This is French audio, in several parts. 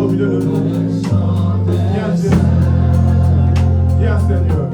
au milieu de nous. Viens Jésus. Viens Seigneur.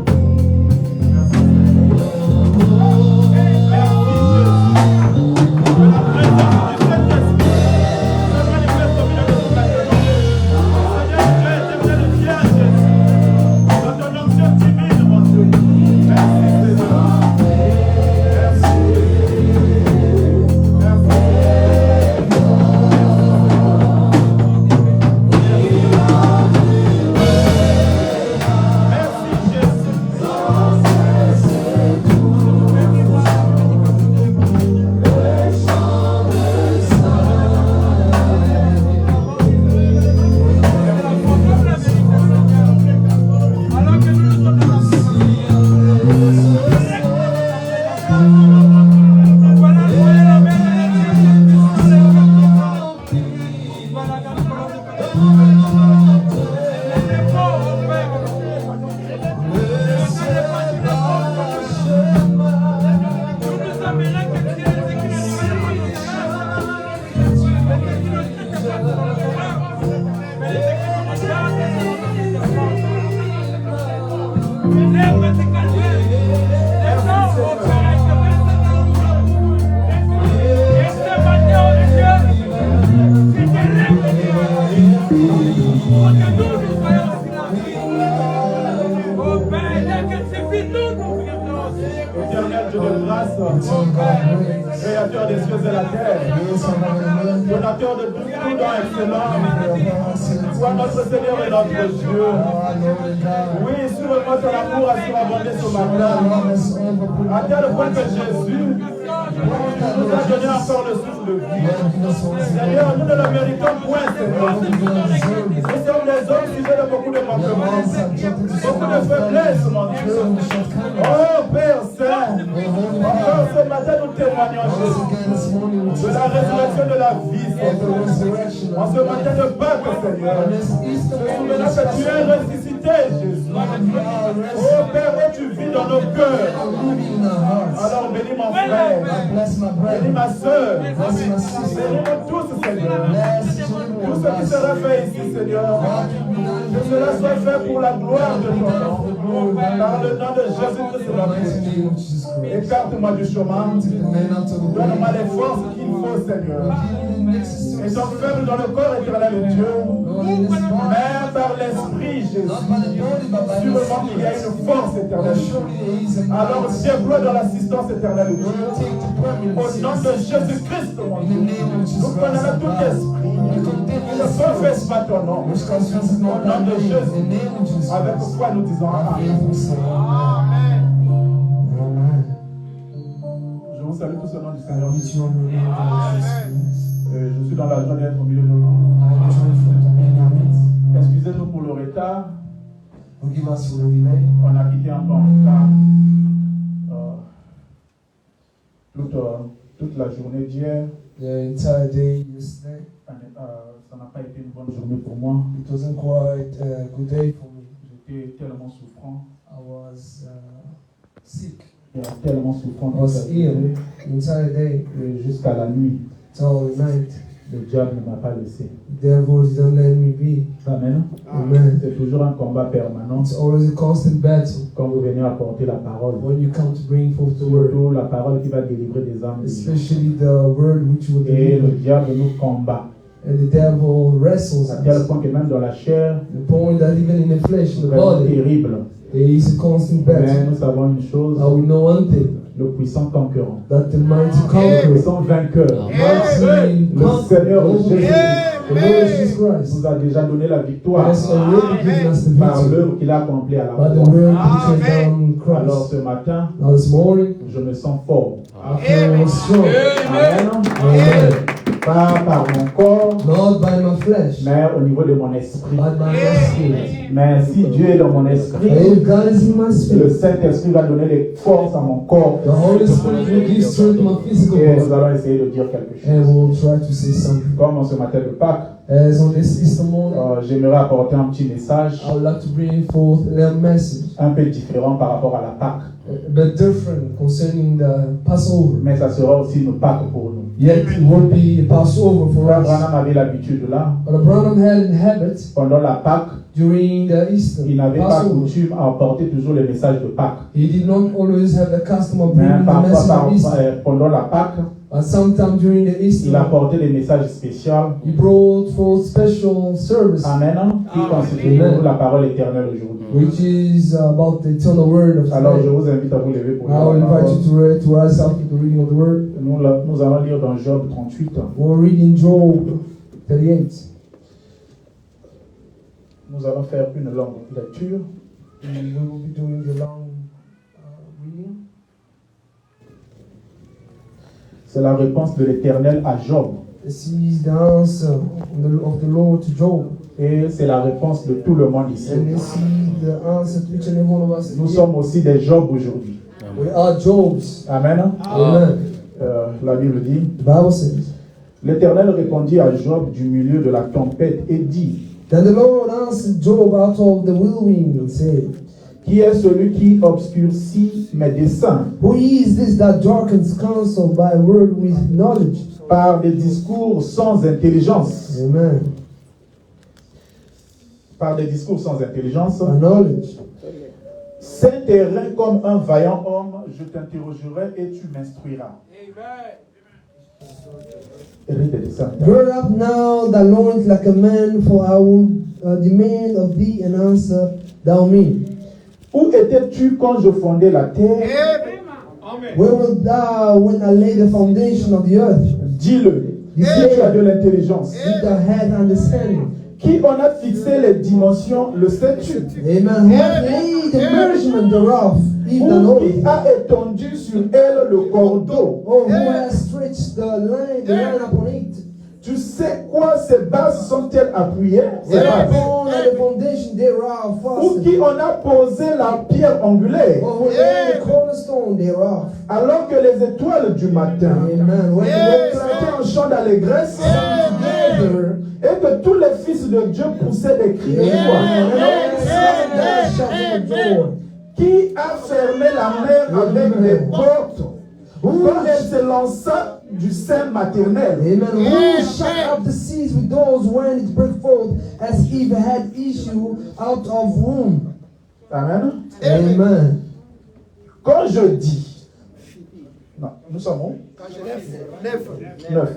Créateur des cieux et la terre, donateur de tout don excellent, sois notre Seigneur et notre Dieu. Oui, sur le mot ton amour a surabondé ce matin, à tel point que Jésus nous a donné encore le souffle de vie. Seigneur, nous ne le méritons point, Seigneur. Nous sommes des hommes sujets de beaucoup de manquements, beaucoup de faiblesses, mon Dieu. Oh Père Saint, encore ce matin nous témoignons, Jésus, de la résurrection de la vie, Seigneur. En ce matin de Pâques, Seigneur, se souvenons que tu es ressuscité, Jésus. Oh Père, et tu vis dans nos cœurs. Alors bénis mon frère, bénis ma soeur, bénis-nous tous, Seigneur. Tout ce qui sera fait ici, Seigneur, que cela soit fait pour la gloire de ton nom. Par le nom de Jésus-Christ, écarte-moi du chemin, donne-moi les forces qu'il faut, Seigneur. Et sont faibles dans le corps éternel de Dieu, mais par l'Esprit, Jésus, sûrement qu'il y a une force éternelle. Alors déploie dans l'assistance éternelle de Dieu. Au nom de Jésus-Christ, mon Dieu, nous prenons tout esprit. Ne confesse pas ton nom. Au nom de Jésus, avec foi nous disons Amen. Je vous salue tous au nom du Seigneur Jésus. Je suis dans la joie d'être au milieu de vous. Excusez-nous pour le retard. On a quitté un peu en retard. Toute la journée d'hier. Ça n'a pas été une bonne journée pour moi. It wasn't quite a good day for me. J'étais tellement souffrant. I was sick. Tellement souffrant. I was ill the entire day. Jusqu'à la nuit. Till night. Le diable ne m'a pas laissé. The devil didn't let me be. Amen. Amen. C'est toujours un combat permanent. It's always a constant battle. Quand vous venez apporter la parole. When you come to bring forth the word. Surtout la parole qui va délivrer des âmes. Especially the word which will deliver. Et le diable nous combat. And the devil wrestles. À tel point que même dans la chair. The point that even in the flesh, in the body. Terrible. There is a constant battle. Mais nous savons une chose. We know one thing. Le puissant conquérant. That the mighty conqueror. Le puissant vainqueur. Le Seigneur Jésus nous a déjà donné la victoire par l'œuvre qu'il a accomplie à la croix. Alors ce matin, je me sens fort. Amen. Pas par mon corps, not by my flesh, mais au niveau de mon esprit. By my spirit. Mais si Dieu est dans mon esprit, le Saint-Esprit va donner les forces à mon corps. The Holy Spirit will give strength to my physical Et body. nous allons essayer de dire quelque chose. And we'll try to say something. Comme en ce matin de Pâques, as on this Easter morning, j'aimerais apporter un petit message. I would like to bring forth a message. Un peu différent par rapport à la Pâques. But different concerning the Passover. Mais ça sera aussi une Pâques pour nous. Yet it won't be a Passover for Frère us. Branham avait l'habitude là, But Branham had in habit pendant la Pâque, during the Easter il n'avait pas Passover. coutume à emporter toujours les messages de Pâques. He did not always have the custom of Mais bringing the parfois, message of Easter. pendant la Pâque, But sometime during the Easter, il apportait des messages spéciaux. he brought forth special service, Amen. Qui constitue pour nous la parole éternelle aujourd'hui. which is about the eternal word of Alors, je today. vous invite à vous lever pour I will lire la invite parole. you to rise up to the reading of the word. Nous allons lire dans Job 38. We're reading Job 38. Nous allons faire une longue lecture. And we will be doing the long reading. C'est la réponse de l'Éternel à Job. This is the answer of the Lord to Job. Et c'est la réponse de tout le monde ici. And this is the answer to each and every one of us. Nous sommes aussi des Job aujourd'hui. We are Jobs. Amen. Amen. La Bible dit, The Bible says, l'Éternel répondit à Job du milieu de la tempête et dit, Then the Lord answered Job out of the whirlwind and said, qui est celui qui obscurcit mes desseins Who is this that darkens counsel by word with knowledge? par des discours sans intelligence? Amen. Par des discours sans intelligence. By knowledge. Saint terrain comme un vaillant homme, je t'interrogerai et tu m'instruiras. Hérite de ça. Gird up now thy loins like a man, for I will demand of thee an answer thou me. Où étais-tu quand je fondais la terre? Where wert thou when I laid the foundation of the earth? Dis-le. Si tu as de l'intelligence. If thou had understanding. Qui en a fixé les dimensions, le sais-tu? Amen. Who hath laid the measurement thereof, if thou Ou knowest? qui a étendu sur elle le cordeau? Oh, who has stretched the line upon it? Tu sais quoi ces bases sont-elles appuyées? Ces bases. Whereupon are the foundation thereof Ou fastened? qui en a posé la pierre angulaire? Or who laid the cornerstone thereof? Alors que les étoiles du matin Amen. When éclataient en chant d'allégresse, together, et que tous les fils de Dieu poussaient des cris de joie. Qui a fermé la mer avec des portes quand elle se lança du sein maternel? Amen. Who shut up the seas with doors when it broke forth as if it had issue out of womb? Amen. Amen. Quand je dis, non, nous sommes où? 9.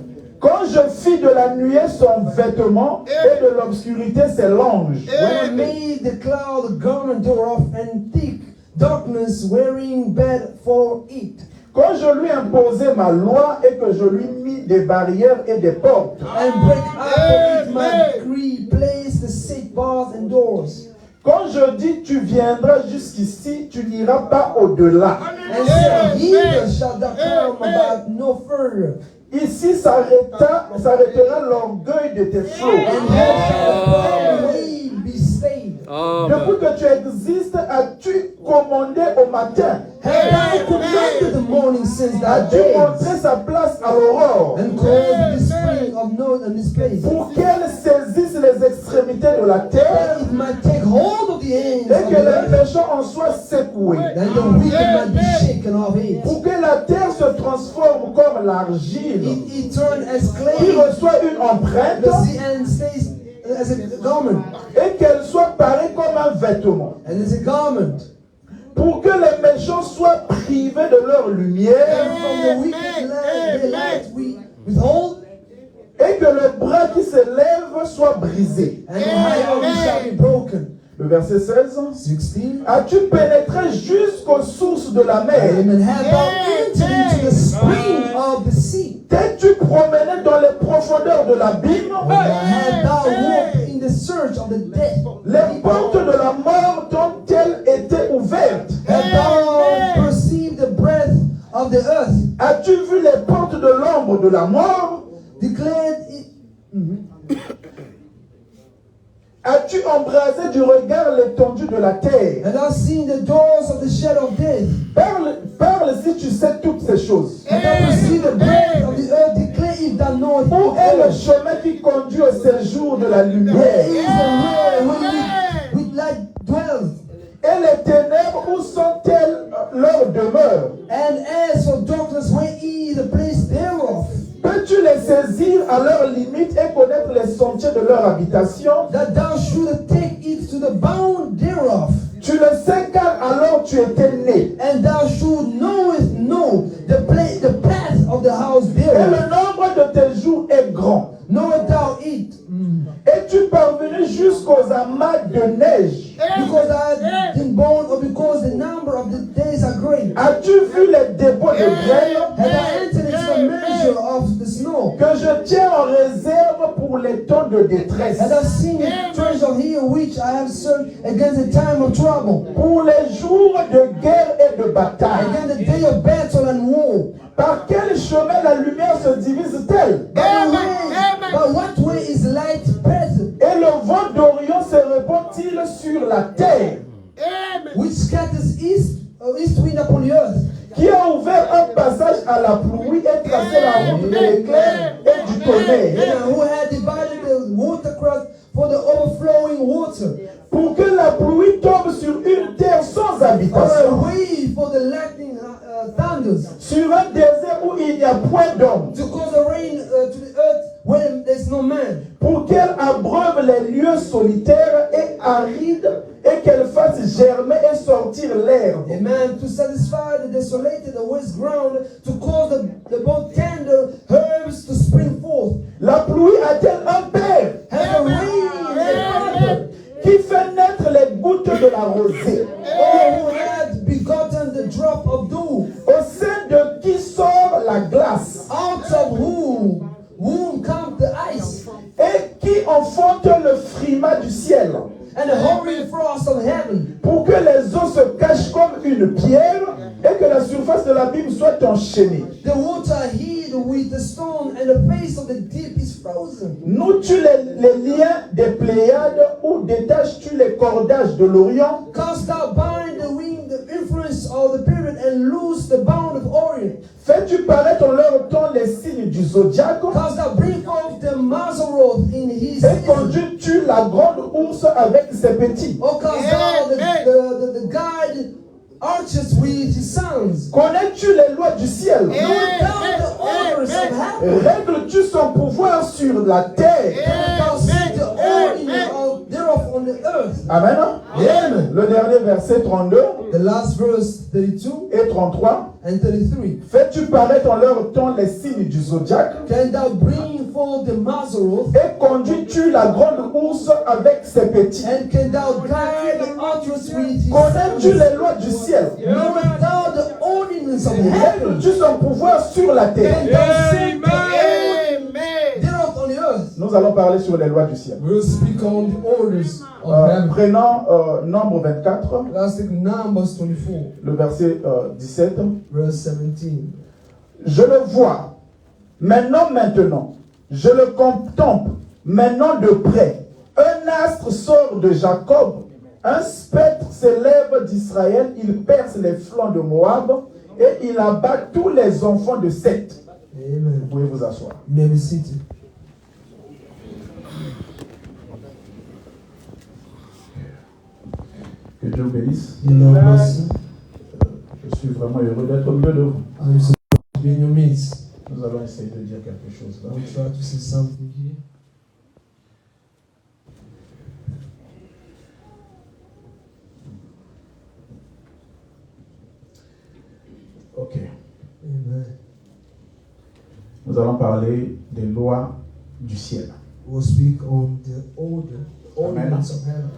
Quand je fis de la nuée son vêtement et de l'obscurité ses langes. When I made the cloud a garment thereof and thick darkness wearing bed for it. Quand je lui imposai ma loi et que je lui mis des barrières et des portes. And break up with my decree, place the set bars and doors. Quand je dis tu viendras jusqu'ici, tu n'iras pas au-delà. And say, here shall thou come about no further. Ici s'arrêtera l'orgueil de tes flots. And here shall the proud wave be stayed. Depuis que tu existes, as-tu commandé au matin? Have thou commanded the morning since thy As-tu days, montré sa place à l'aurore? and caused the spring of note in this place, Pour qu'elle saisisse les extrémités de la terre that it might take hold of the ends et of que the les earth, méchants en soient secoués. that the wicked might be shaken off it. Pour que la terre se transforme comme l'argile It turned as qui clay, reçoit une empreinte the sea, and stays as a garment, et qu'elle soit parée comme un vêtement. and as a garment. Pour que les méchants soient privés de leur lumière And from the wicked land, the light we withhold, et que le bras qui se lève soit brisé. and the high oak shall be broken. Le verset 16. 16. As-tu pénétré jusqu'aux sources de la mer? Amen. Have thou entered into the spring of the sea? T'es-tu promené dans les profondeurs de l'abîme? Have thou walked in the search of the dead? Les portes de la mort t'ont-elles été ouvertes? Have thou perceived the breath of the earth? As-tu vu les portes de l'ombre de la mort? Declared it. As-tu embrasé du regard l'étendue de la terre? And thou seen the doors of the shadow of death? Parle si tu sais toutes ces choses. And thou perceived the breath of the earth? Declare if thou knowest Où est le all. chemin qui conduit au séjour de la Where lumière? is the way with light dwells? Et les ténèbres, où sont-elles leur demeure? And as for darkness, where is the place thereof? saisir à leurs limites et connaître les sentiers de leur habitation. that thou shouldest take it to the bound thereof, Tu le sais car alors tu étais né. and thou should know the path of the house Et thereof. le nombre de tes jours est grand. Knowest thou it? Es-tu parvenu jusqu'aux amas de neige? Because thou hast been born, or because the number of the days are great? As-tu vu les dépôts de grêle Have I entered into the measure of the snow? que je tiens en réserve pour les temps de détresse, And I've seen the treasure here which I have served against the time of trouble, pour les jours de guerre et de bataille? against the day of battle and war. Par quel chemin la lumière se divise-t-elle? By what way is light present, Et le vent d'Orient se répand-il sur la terre? which scatters east wind upon the earth? Qui a ouvert un passage à la pluie et tracé la route de l'éclair et du tonnerre, And who had divided the watercourse for the overflowing water, pour que la pluie tombe sur une terre sans or a habitation, way for the lightning thunders, sur un désert où il n'y a point d'homme, to cause a rain to the earth when there's no man, pour qu'elle abreuve les lieux solitaires et arides et qu'elle fasse germer et sortir l'herbe. amen, to satisfy the desolated, the waste ground, to cause the both tender herbs to spring forth. La pluie a-t-elle un père Has the rain a father, qui fait naître les gouttes de la rosée? or who had begotten the drop of dew, Au sein de qui sort la glace? out of whom comes the ice, Et qui enfante le frimas du ciel? and the hoary frost of heaven, Pour que les eaux se cachent comme une pierre et que la surface de l'abîme soit enchaînée. the water hid with the stone, and the face of the deep is frozen. Noues-tu les liens des Pléiades ou détaches-tu les cordages de l'Orient? Cast thou bind the wing, the influence of the period, and loose the bound of Orient. Fais-tu paraître en leur temps les signes du zodiaque? Cast thou bring forth the Mazzaroth in his Et season. conduis-tu la grande ours avec ses petits? O cast thou the guide archers with his sons. Connais-tu les lois du ciel? Knowest thou the orders of heaven? Règles-tu son pouvoir sur la terre? Thou see the ordinance thereof on the earth. Amen. Amen. Le dernier verset 32 The last verse 32 et 33. and 33. Fais-tu paraître en leur temps les signes du zodiaque? Can thou bring forth the Mazzaroth? Et conduis-tu la grande ours avec ses petits? And can thou guide the archers with his Connais-tu sons? les lois du ciel? Knowest thou the ordinance of heaven? Règles-tu son pouvoir sur la Can terre? thou set the order thereof on the earth? Nous allons parler sur les lois du ciel. We'll speak on the orders of heaven. Prenons Nombre 24, Let's take Numbers 24, le verset 17. verse 17. Je le vois, maintenant, je le contemple, maintenant de près. Un astre sort de Jacob, un spectre s'élève d'Israël, il perce les flancs de Moab et il abat tous les enfants de Seth. Amen. Vous pouvez vous asseoir. You may be seated. Que Dieu vous bénisse. You know, bless you. Je suis vraiment heureux d'être au milieu de vous. I'm so happy to be in your midst. Nous allons essayer de dire quelque chose là. We'll try to say something here. Ok. Amen. Nous allons parler des lois du ciel. We'll speak on the ordinance of heaven.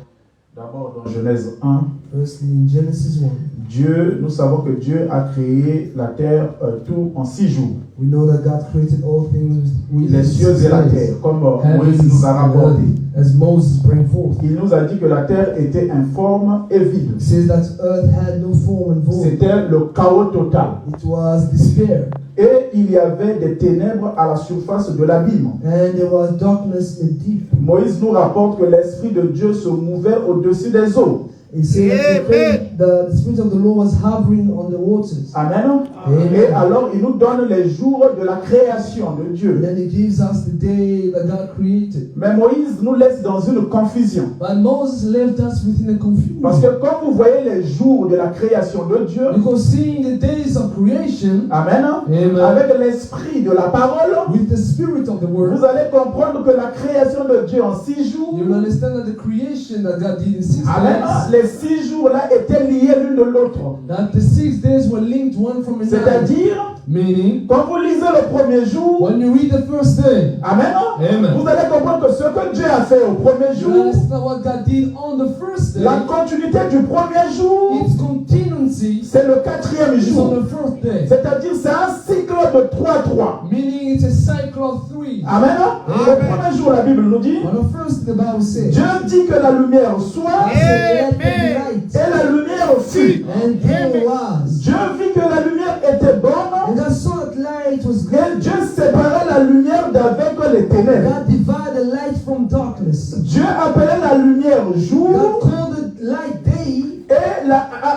D'abord dans Genèse 1, Firstly, in Genesis 1, nous savons que Dieu a créé la terre tout en 6 jours. we know that God created all things with Les cieux et la terre, comme Moïse nous a rapporté. as Moses bring forth. Il nous a dit que la terre était informe et vide. It says that earth had no form and void. C'était le chaos total. It was despair, Et il y avait des ténèbres à la surface de l'abîme. and there was darkness in the deep. Moïse nous rapporte que l'Esprit de Dieu se mouvait au-dessus des eaux. It says that the Spirit of the Lord was hovering on the waters. Amen. Amen. Et alors, il nous donne les jours de la création de And Dieu. then He gives us the day that God created. Mais Moïse nous laisse dans une confusion. But Moses left us within a confusion. Parce que quand vous voyez les jours de la création de Dieu, Because seeing the days of creation, Amen, Amen, Amen. avec l'esprit de la parole, With the spirit of the word, vous allez comprendre que la création de Dieu en 6 jours, you will understand that the creation that God did in 6 Amen, days, les 6 jours-là étaient liés l'une de l'autre. that the 6 days were linked one from another. C'est-à-dire, Meaning, quand vous lisez le premier jour, when you read the first day, Amen, Amen. vous allez comprendre que ce que Dieu a fait au premier you jour, understand what God did on the first day. la continuité du premier jour, Its continuancy c'est le 4e is on jour. the first day. C'est-à-dire, c'est un cycle de 3-3. Meaning it's a cycle of 3. Amen. Le premier jour, la Bible nous dit, On the first, the Bible says, Dieu dit que la lumière soit, let there be light. et la lumière fut. And there was. Dieu vit que la lumière était bonne, And God saw that light was good. et Dieu séparait la lumière d'avec les ténèbres. God divided light from darkness. Dieu appelait la lumière God jour, called the light day, et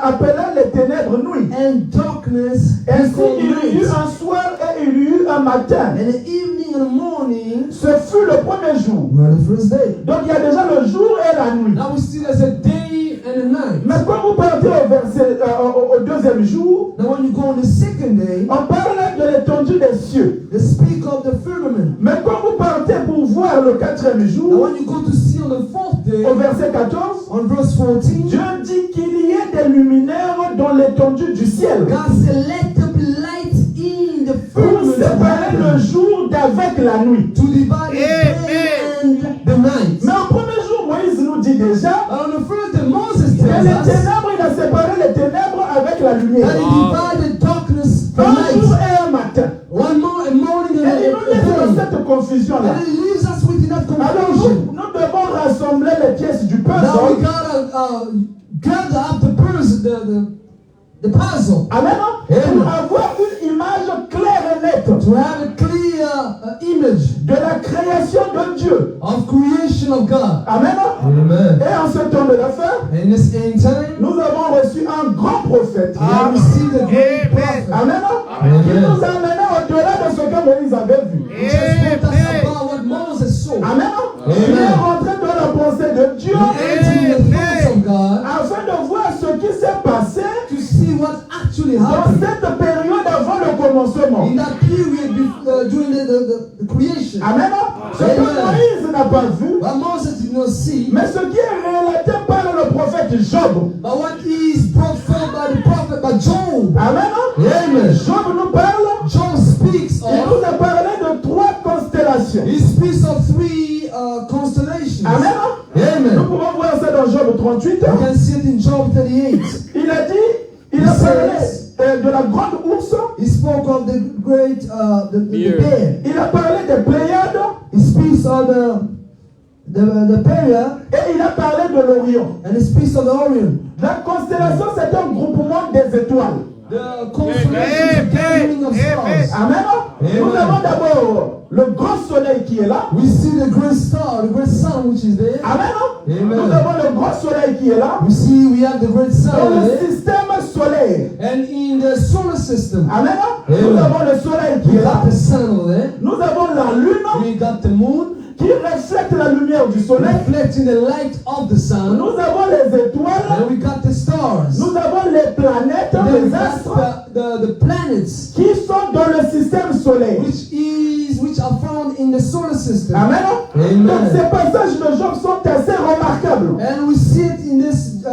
appelait les ténèbres nuit. and darkness he Ainsi, called il y eut night. un soir et il y eut un matin. And the evening and the morning Ce fut le premier jour. were the first day. Donc il y a déjà le jour et la nuit. Now we see there's a day and a night. Mais quand vous partez au verset, au deuxième jour, Now when you go on the second day, on parle de l'étendue des cieux. they speak of the firmament. Mais quand vous partez pour voir le 4e Now jour, when you go to see on the fourth day, au verset 14, on verse 14, Dieu dit qu'il y ait des luminaires dans l'étendue du ciel God said, let there be light in the pour firmament of séparer le heaven, jour d'avec la nuit. to divide the day and the night. Mais au premier jour, Moïse nous dit déjà On the first day, Moses que tells les us ténèbres, il a séparé les ténèbres avec la lumière. that he divided darkness from Un jour light. et un matin. One more a morning and Et il nous laisse dans a day. cette confusion-là. And it leaves us with that Alors confusion. nous devons rassembler les pièces du Now we puzzle. gotta gather up the puzzle Amen. Amen. Pour avoir une image claire et nette to have a clear image de la création de Dieu. of creation of God. Amen. Amen. Et en ce temps de la fin, In this end time, nous avons reçu un grand prophète. we have received a great prophet. Amen. Qui nous a amené au-delà de ce que Moïse avait vu. He just told us about what Moses saw. Amen. Il est rentré dans la pensée de Dieu Entering the thoughts of God afin de voir ce qui s'est passé to see what actually dans happened cette période avant le commencement. in that period during the creation. Amen. Ce que Moïse n'a pas vu, What Moses did not see, mais ce qui est relaté par le prophète Job. but what is brought forth by the prophet, by Job. Amen. Amen. Job nous parle, Job speaks il nous of, a parlé de 3 constellations. he speaks of 3 constellations. Amen. Nous Amen. pouvons voir ça dans Job 38. You can see it in Job 38. Il a dit, il a parlé de la grande ours, He spoke of the great, the bear. il a parlé des Pléiades He speaks of the Pleiades, et il a parlé de l'Orient. and he speaks of the Orion. La constellation, c'est un groupement des étoiles. The constellation, the gathering of stars. Amen. Nous avons d'abord le grand soleil qui est là. We see the great star, the great sun which is there. Amen. Amen. Nous avons le grand soleil qui est là. We see we have the great Dans sun le there. système solaire. And in the solar system, Amen. Amen. Nous avons le soleil qui we est là. got the sun over there. Nous avons la lune We got the moon, qui reflète la lumière du soleil. reflecting the light of the sun. Nous avons les étoiles. And we got the stars. Nous avons les planètes, Then we les got astres the planets, qui sont dans le système solaire. which are found in the solar system. Amen. Amen. Donc ces passages de Job sont assez remarquables. And we see it in this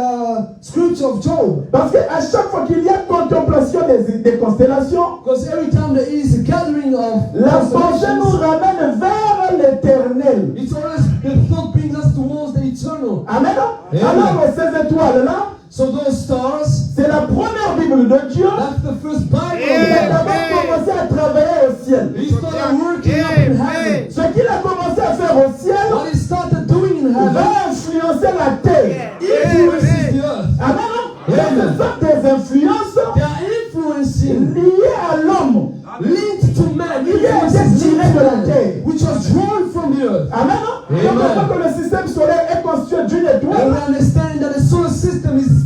scripture of Job. Parce qu'à chaque fois qu'il y a contemplation des constellations, Because every time there is a gathering of la pensée nous constellations, ramène vers l'éternel. it's always the thought brings us towards the eternal. Amen. Amen. Alors ces étoiles-là, So those stars, c'est la première Bible de Dieu. that's the first Bible Il a of d'abord commencé à travailler au ciel. God. He started working up in heaven. Ce qu'il a commencé à faire au ciel What he started doing in heaven va influencer la terre. influences the earth. Amen. Et ce sont des influences They are influencing, liées à l'homme. linked to man, Il a été influences tiré linked de to la man, terre. which was drawn from the earth. Amen. Amen. Donc on voit que le système solaire est constitué d'une And étoile. we understand that the solar system is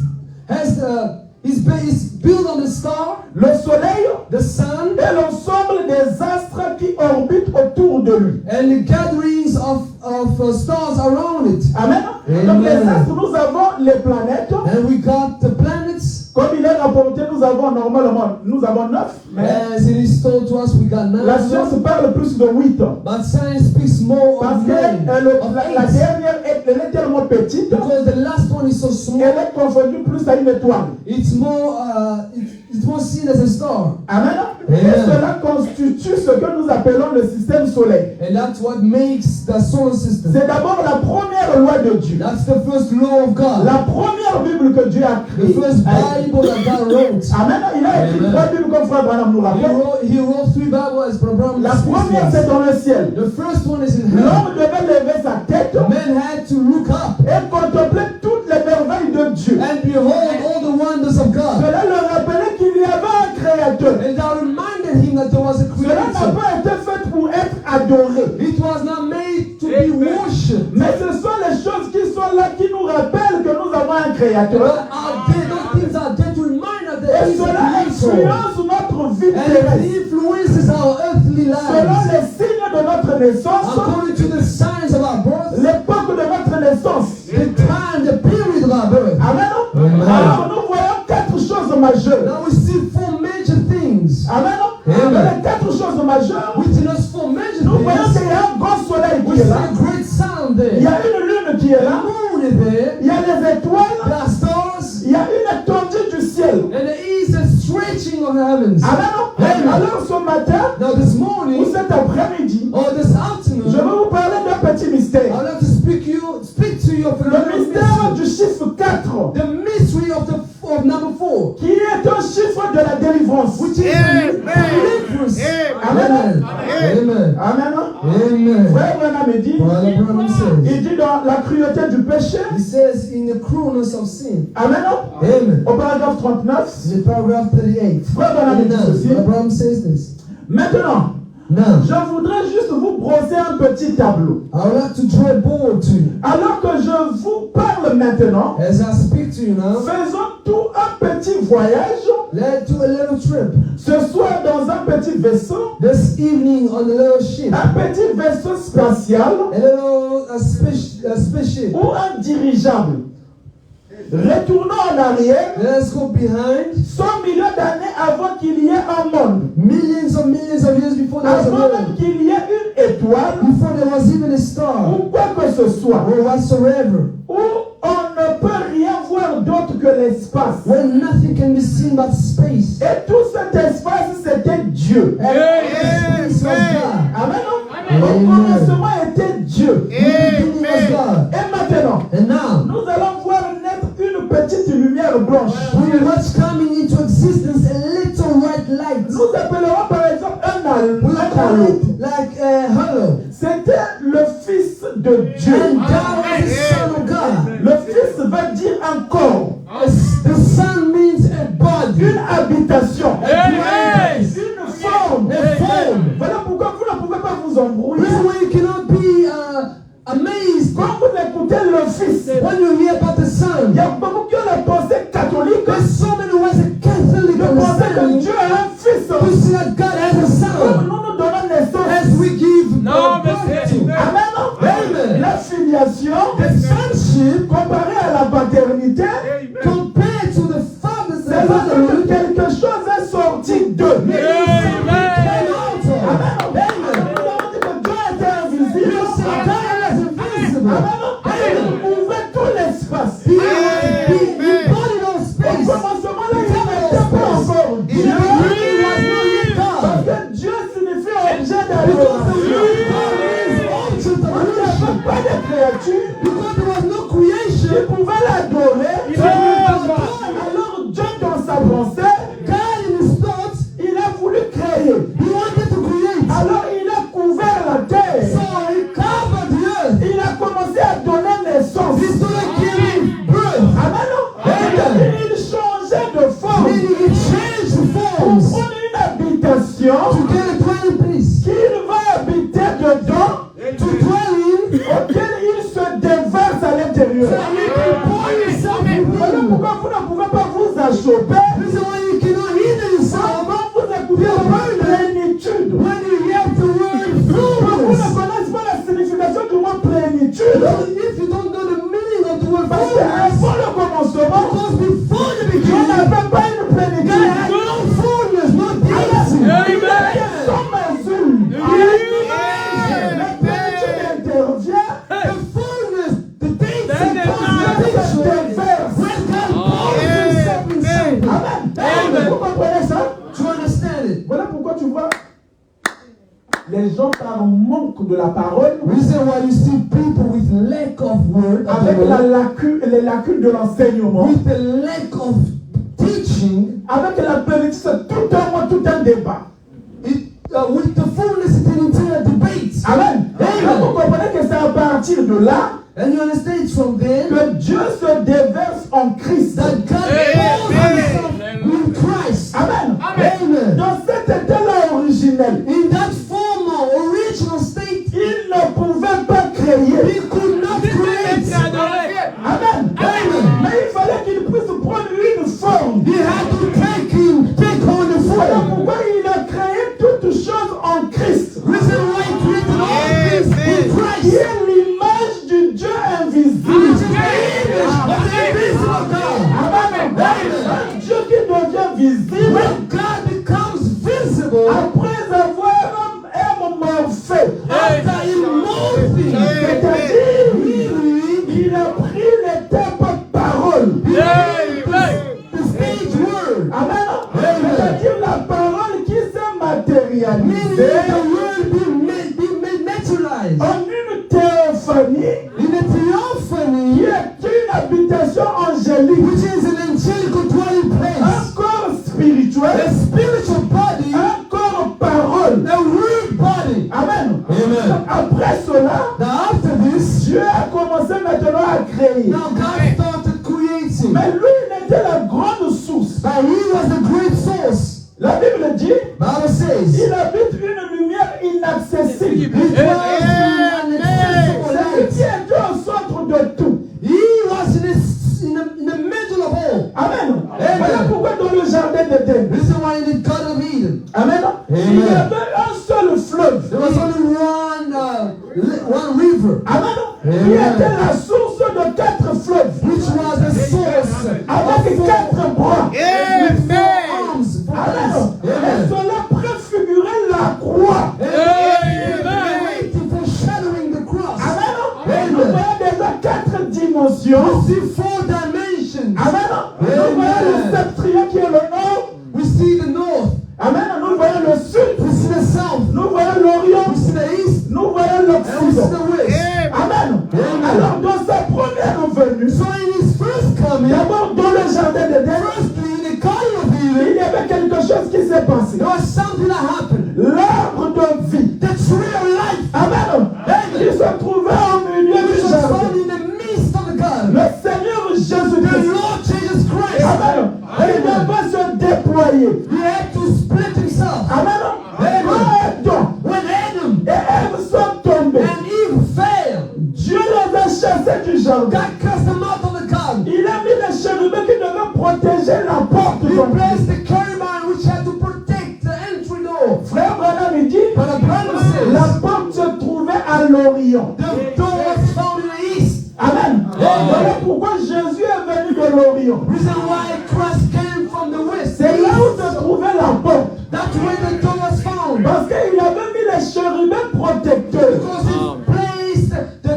built on the star, Le soleil the sun, et l'ensemble des astres qui orbitent autour de lui. and the gatherings of stars around it. Amen. Amen. Donc les astres, nous avons les planètes. And we got the planets, Comme il est rapporté, nous avons 9, mais As it is told to us, we got 9. la science parle plus de 8. But science speaks more Parce of que 9. la dernière, elle est tellement petite, Because the last one is so small. elle est confondue plus à une étoile. It's more seen as a star. Amen. Amen. Et cela constitue ce que nous appelons le système solaire. And that's what makes the solar system. C'est d'abord la première loi de Dieu. That's the first law of God. La première Bible que Dieu a The créée. first Bible that God wrote. Amen. Il a écrit Amen. 3 Bibles comme Frère Branham nous rappelle. He wrote 3 Bibles as Abraham. La première c'est dans le ciel. The first one is in heaven. L'homme devait lever sa tête Man had to look up et contempler toutes les merveilles de Dieu. and behold all the wonders of God. Cela leur rappelait qu'il y avait un créateur. And that reminded him that there was a Cela n'a creator. pas été fait pour être adoré. It was not made to be worshipped. Mais ce sont les choses qui sont là qui nous rappellent que nous avons un But créateur. those things are there to remind us that Et He is a cela creator. influence notre vie And terrestre. it influences our earthly Selon lives. les signes de notre naissance, According to the signs of our birth, l'époque de notre naissance. the time, the period of our birth. Amen. Amen. Alors nous voyons 4 choses majeures. Now we see 4 major things. Amen. Amen. Les 4 choses majeures. Within us 4 major Nous voyons things. qu'il y a un grand soleil We qui est see là. a great sound Il there. y a une lune qui est The là. moon is there. Il y a les There étoiles. are stars. Il y a une étendue du ciel. And there is a stretching of the heavens. Amen. Amen. Alors ce matin Now this ou morning, cet après-midi, or this je afternoon, vais vous parler d'un petit I mystère. would like to speak to you of Le mystère du chiffre 4, the mystery of number 4, qui est un chiffre de la délivrance. which is deliverance. Amen. Amen. Amen. Amen. Frère Branham me dit, Brother Branham says, il dit dans la cruauté du péché. he says in the cruelness of sin. Amen. Amen. Au paragraphe 39, In paragraph 38. Frère Branham dit ceci. Brother Branham says this. Maintenant, Now, je voudrais juste vous brosser un petit tableau. I would like to draw a board to you. Alors que je vous parle maintenant, As I speak to you now, faisons tout un petit voyage. let's do a little trip. Ce soir dans un petit vaisseau, This evening on a little ship. un petit vaisseau spatial A little spaceship. ou un dirigeable. Retournons en arrière, Let's go behind. 100 millions d'années avant qu'il y ait un monde. Millions of years before there was a Avant même world. qu'il y ait une étoile Before there was even a star. ou quoi que ce soit. Or whatsoever. Où on ne peut rien voir d'autre que l'espace. When nothing can be seen but space. Et tout cet espace, c'était Dieu. And space was God. Amen. Amen. Au commencement était Dieu. In the beginning was God. Et maintenant, And now, nous allons voir naître une petite lumière blanche. we watch coming into existence a little white light. Nous appellerons par exemple We un call halo. it like a hollow. C'était le Fils de Dieu. And that was the Son of God. Le Fils va dire un corps, The Son means a body. une habitation, Yes. une forme. A form. Voilà pourquoi vous ne pouvez pas vous embrouiller. This way you cannot be amazed Quand vous écoutez le Fils, when you hear about the Son. il y a beaucoup qui ont la pensée catholique There's so many ways a Catholic de penser que understanding. Dieu a un Fils. We see that God has a Comme Son. nous donnons naissance. As we give No, birth mais to. Amen. Amen. La filiation, The sonship comparée à la paternité, compared to the father's c'est parce que fatherhood. quelque chose est sorti d'eux. Came out of. Amen. Amen. Nous avons dit que Dieu était invisible. You see, God is invisible. Amen. Il couvrait tout l'espace. He embodied all Au space. commencement, là, il n'était pas encore Dieu. He was not yet Parce God. que Dieu signifie objet Because the d'adoration. word God is object of Il n'y avait worship. pas de créature Because there was no qui creation. pouvait l'adorer. Alors Dieu, dans sa pensée, God in his thoughts, il a voulu créer. he wanted to create. Alors il a couvert la terre. So he covered the earth. Il a commencé à donner naissance. He started giving birth. Amen. Amen. Il changeait de forme Meaning he changed the pour forms prendre une habitation to get a dwelling place. qu'il va habiter dedans, To dwell in. auquel il se déverse à l'intérieur. So he can pour himself Voilà within. pourquoi vous ne pouvez pas vous achoper Reason why you cannot hinder yourself quand vous écoutez le mot plénitude. when you hear the word Vous ne fullness. connaissez pas la signification du mot plénitude. If you don't know the meaning of the word Parce fullness, qu'avant le commencement, because before the Dieu beginning, n'avait manque de la parole, Reason why you see people with lack of word, avec les lacunes de l'enseignement, with the lack of teaching, avec la bénédiction, tout un mois, tout un débat. with the fullness into a debate. Amen. Et vous comprenez que c'est à partir de là And you understand it's from there que Dieu se déverse en Christ. that God pours himself in Christ. Amen. Amen. Dans cet état-là originel, In that former, original state, il ne pouvait pas créer. he could not create. Amen. Mais il fallait qu'il puisse prendre une forme. He had to take on the Voilà form. pourquoi il a créé toutes choses en Christ. Reason why he created all this in Qui Christ. est l'image du Dieu invisible. Amen. Un Dieu qui devient visible When God becomes visible, après avoir morphé. after he morphing, C'est-à-dire, il a pris l'étape parole. the stage word, Amen. C'est-à-dire la parole qui s'est meaning matérialisée the word be made materialized. en une théophanie In a theophany, qui est une habitation angélique, which is an angelical dwelling un place, corps spirituel, a spiritual body, un corps parole. a word body. Amen. Amen. Après cela, Now after this, Dieu a commencé maintenant à créer. now God started creating. Mais lui, il était la grande source. But he was the great source. La Bible dit, Bible says, il habite une lumière inaccessible. it was an inaccessible C'est lui light. qui est Dieu au centre de tout. He was in the middle of all. Amen. Voilà pourquoi dans le jardin d'Éden, Reason why in the Garden of Eden, Amen, il y avait un seul fleuve. there was only one river, Amen. Qui était la source de 4 fleuves. which was the source Avec 4 bras. with 4 arms. Amen. Et Amen. cela préfigurait la croix. Waiting for shadowing the cross. Amen. Nous voyons déjà 4 dimensions. We see 4 dimensions. Amen. Nous voyons le septentrion qui est le nord. We see the north. Amen. Nous voyons le sud. We see the south. Nous voyons l'orient. We see the east. Nous voyons And we see l'occident. the west. Amen. Alors dans sa première venue, So in his first coming, d'abord dans le jardin d'Éden, firstly in the Garden of il Eden, y avait quelque chose qui s'est passé. there was something that happened. L'arbre de vie. The tree of life, Amen. Il se trouvait au milieu which du was jardin. found in the midst of the garden. Le Seigneur The Jésus-Christ. Lord Jesus Christ, Amen. Il devait se déployer. he had to split himself. Amen. Adam When Adam et Ève sont tombés. and Eve fell, Dieu les a chassés du jardin. God cast them out of the garden. Il a mis les chérubins qui devaient protéger la porte. He placed the cherubim which had to protect the entry door. Frère Branham il dit, But the Bible la says porte se trouvait à l'Orient. the door was found in the east. Amen. Voilà pourquoi Jésus est venu de l'Orient. Reason why Christ came from the west. C'est là où se trouvait la porte. That's where the door was found. Parce qu'il avait mis les chérubins protecteurs. Because he placed the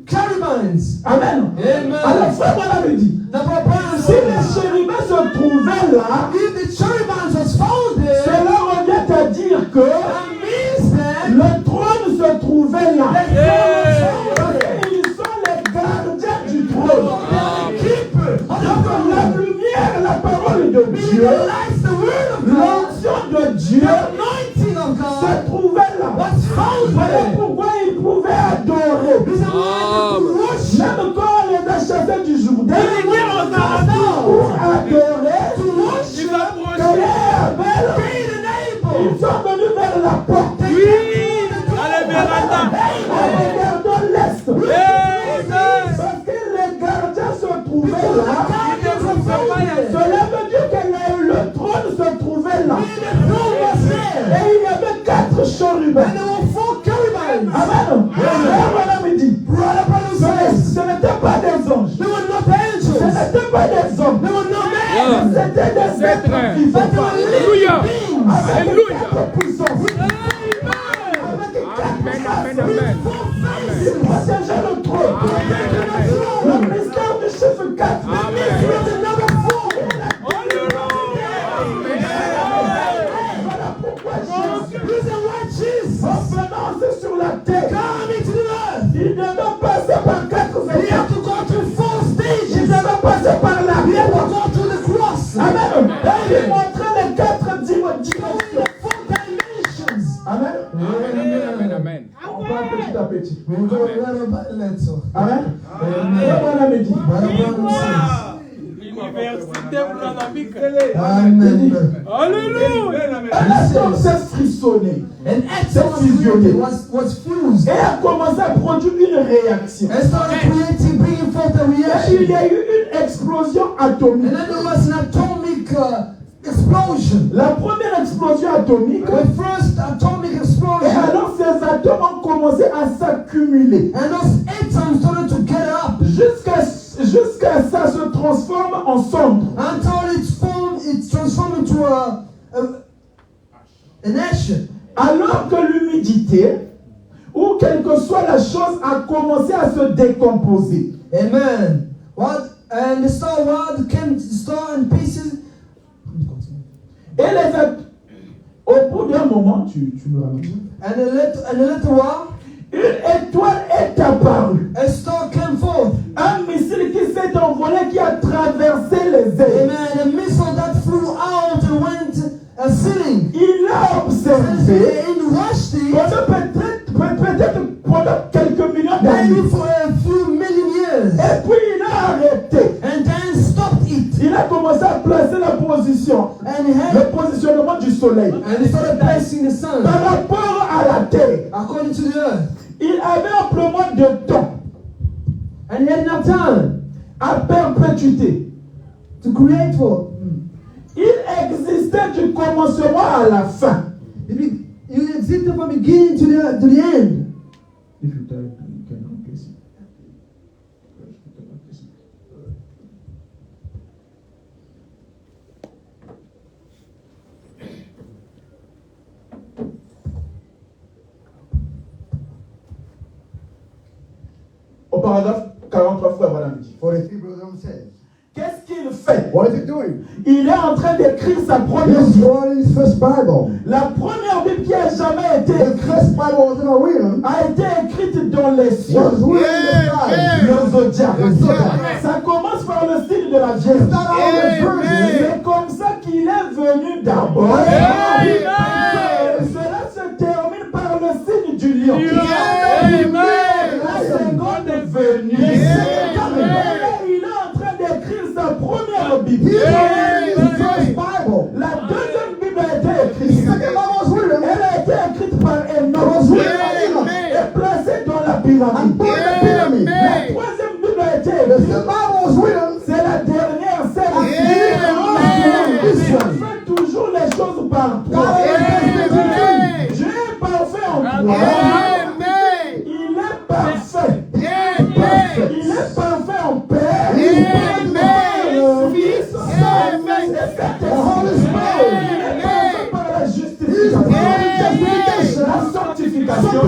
cherubims. Amen. Amen. Alors frère Branham il dit, The proposal si les chérubins se trouvaient là, if the cherubims was found there, cela revient à dire que that means that le trône se trouvait là. the throne was found there. Ils sont les gardiens du trône. The keeper of the Donc throne. la lumière, la parole de Being Dieu, the light, the word of God, l'onction de Dieu the anointing of God se trouvait là. was found Voilà there. pourquoi ils pouvaient adorer. Reason why they could worship. Même quand on les a chassés du Jourdain, Now, pour adorer, to worship, Caïn et Abel, Cain and Abel, ils sont venus vers la porte. they came to the door. En regardant l'est. Parce que les gardiens se trouvaient là. Cela veut dire que le trône se trouvait là. Et il y avait 4 chérubins. And there were 4 cherubims. Amen. Frère Branham il dit, ce n'étaient pas des anges. They were not Ce angels. n'étaient pas des hommes. They were not men. C'était des êtres vivants. But they were living beings. Avec Alléluia. 4 puissances. Avec 4 faces. Ils protégeaient le trône. Le mystère du chiffre 4. Mystery of the number 4. Voilà pourquoi Jésus, Reason why Jesus, en venant sur la Branham dit. Brother Branham says. Amen. Alléluia. Elle s'est frissonnée. And atom was fused. Et a commencé à produire une réaction. And started creating, bringing forth a Et reaction. il y a eu une explosion atomique. And then there was an atomic explosion. La première explosion atomique. The first atomic Et explosion. alors ces atomes ont commencé à s'accumuler. And those atoms started to get up. Jusqu'à ça se transforme en cendre. Until it's transformed into an ashen. Alors que l'humidité, ou quelle que soit la chose, a commencé à se décomposer. Amen. And the star came star in pieces. Et au bout d'un moment, tu me ramènes. And a little while, une étoile est apparue. A star came forth. Un missile qui s'est envolé, qui a traversé les airs. Amen. A missile that flew out and went sailing. Il a observé. In Rushdie, peut-être pendant quelques millions d'années. maybe for a few million years. Et puis il a arrêté. And then stopped it. Il a commencé à placer la position, And le positionnement du soleil. And he started placing the sun par rapport à la terre. according to the earth. Il avait amplement de temps. And he had enough time à perpétuité. to create for. Il existait du commencement à la fin. You existed from beginning to the end. If you type, you can replace it. Au paragraphe 43, frère Branham dit. 43, Brother Branham says. Qu'est-ce qu'il fait? What is he doing? Il est en train d'écrire sa première He's Bible. writing his first Bible. La première Bible qui a jamais été The first Bible was ever written. a été écrite dans les cieux. Was written in the sky. Le zodiaque. Le zodiac. Ça commence par le signe de la Vierge. Start out with virgin. C'est comme ça qu'il est venu d'abord. Cela se termine par le signe du lion. La seconde est venue. Il est en train d'écrire sa première Bible. His first Bible. La deuxième Bible a été écrite. The second Bible was written. Elle a été écrite par Enoch et placée dans la pyramide. La troisième Bible a été The écrite. third Bible was written. C'est la dernière, celle This one. fait toujours les choses par toi. Dieu est parfait en toi. Il est parfait. Il est parfait en Père. Fils, The Holy Spirit. il est parfait par la justification, la sanctification,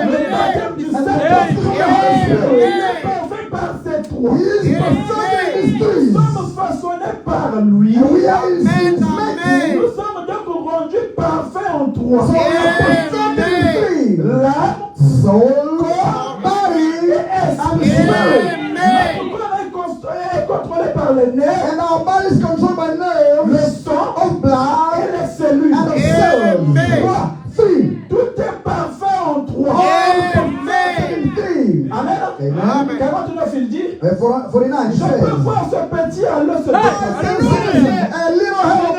le baptême du Saint-Esprit. Il est parfait par ces trois. He is perfect in his Nous deeds. sommes façonnés par lui. And we are his making. Nous sommes donc rendus parfaits en toi. So we are perfect in three. L'âme, Soul, corps, body, and and spirit. notre corps est contrôlé par les nerfs, And our body is controlled by le nerves sang of blood et les cellules. and of cells. Trois. Three. Tout est parfait en toi. Perfect in three. Amen. Amen. 49, il dit, 49 je says, peux voir ce petit anneau se déplacer a little hell move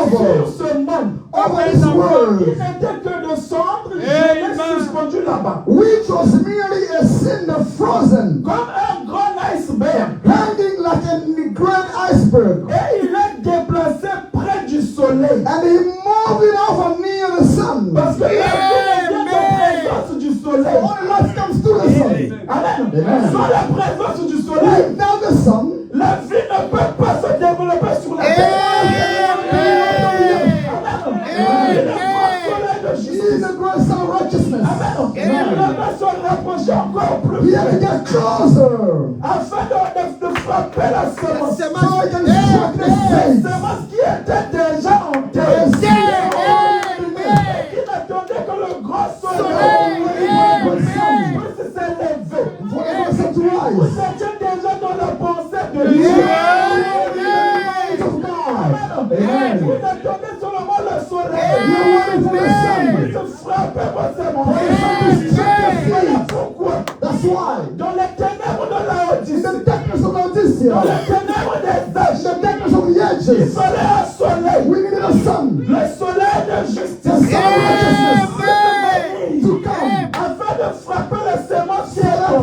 sur over ce monde. over this Il world, n'était que de cendre, je l'ai suspendu là-bas. which was merely a cinder frozen, Comme un grand iceberg. hanging like a grand iceberg. Et il est déplacé près du soleil. And he moved it over near the sun. Parce que la vie vient de la présence du soleil. Only light comes through the sun. Amen. Amen. Sans la présence du soleil, Without the sun, la vie ne peut pas se développer sur la terre. Amen. Il est le grand soleil de he is justice. the great sun of righteousness. Amen. Il va se rapprocher encore We plus have to get closer afin de frapper la semence. so I can strike the faith. Semence qui était déjà en terre. Qui n'attendait que le grand soleil puisse s'élever. For the person to Vous rise. étiez déjà dans la pensée de We Dieu. are in the light of God. Amen. Vous attendez seulement le You soleil. are waiting for the sun. Puisse frapper vos semences. For the sun to strike the Voilà faith. pourquoi, That's why. dans les ténèbres de la In the here. Dans les ténèbres des âges, The darkness of the il ages. fallait un soleil. We needed a sun. Le soleil de The justice. sun of righteousness to come. Afin de frapper les sémentiels. Pour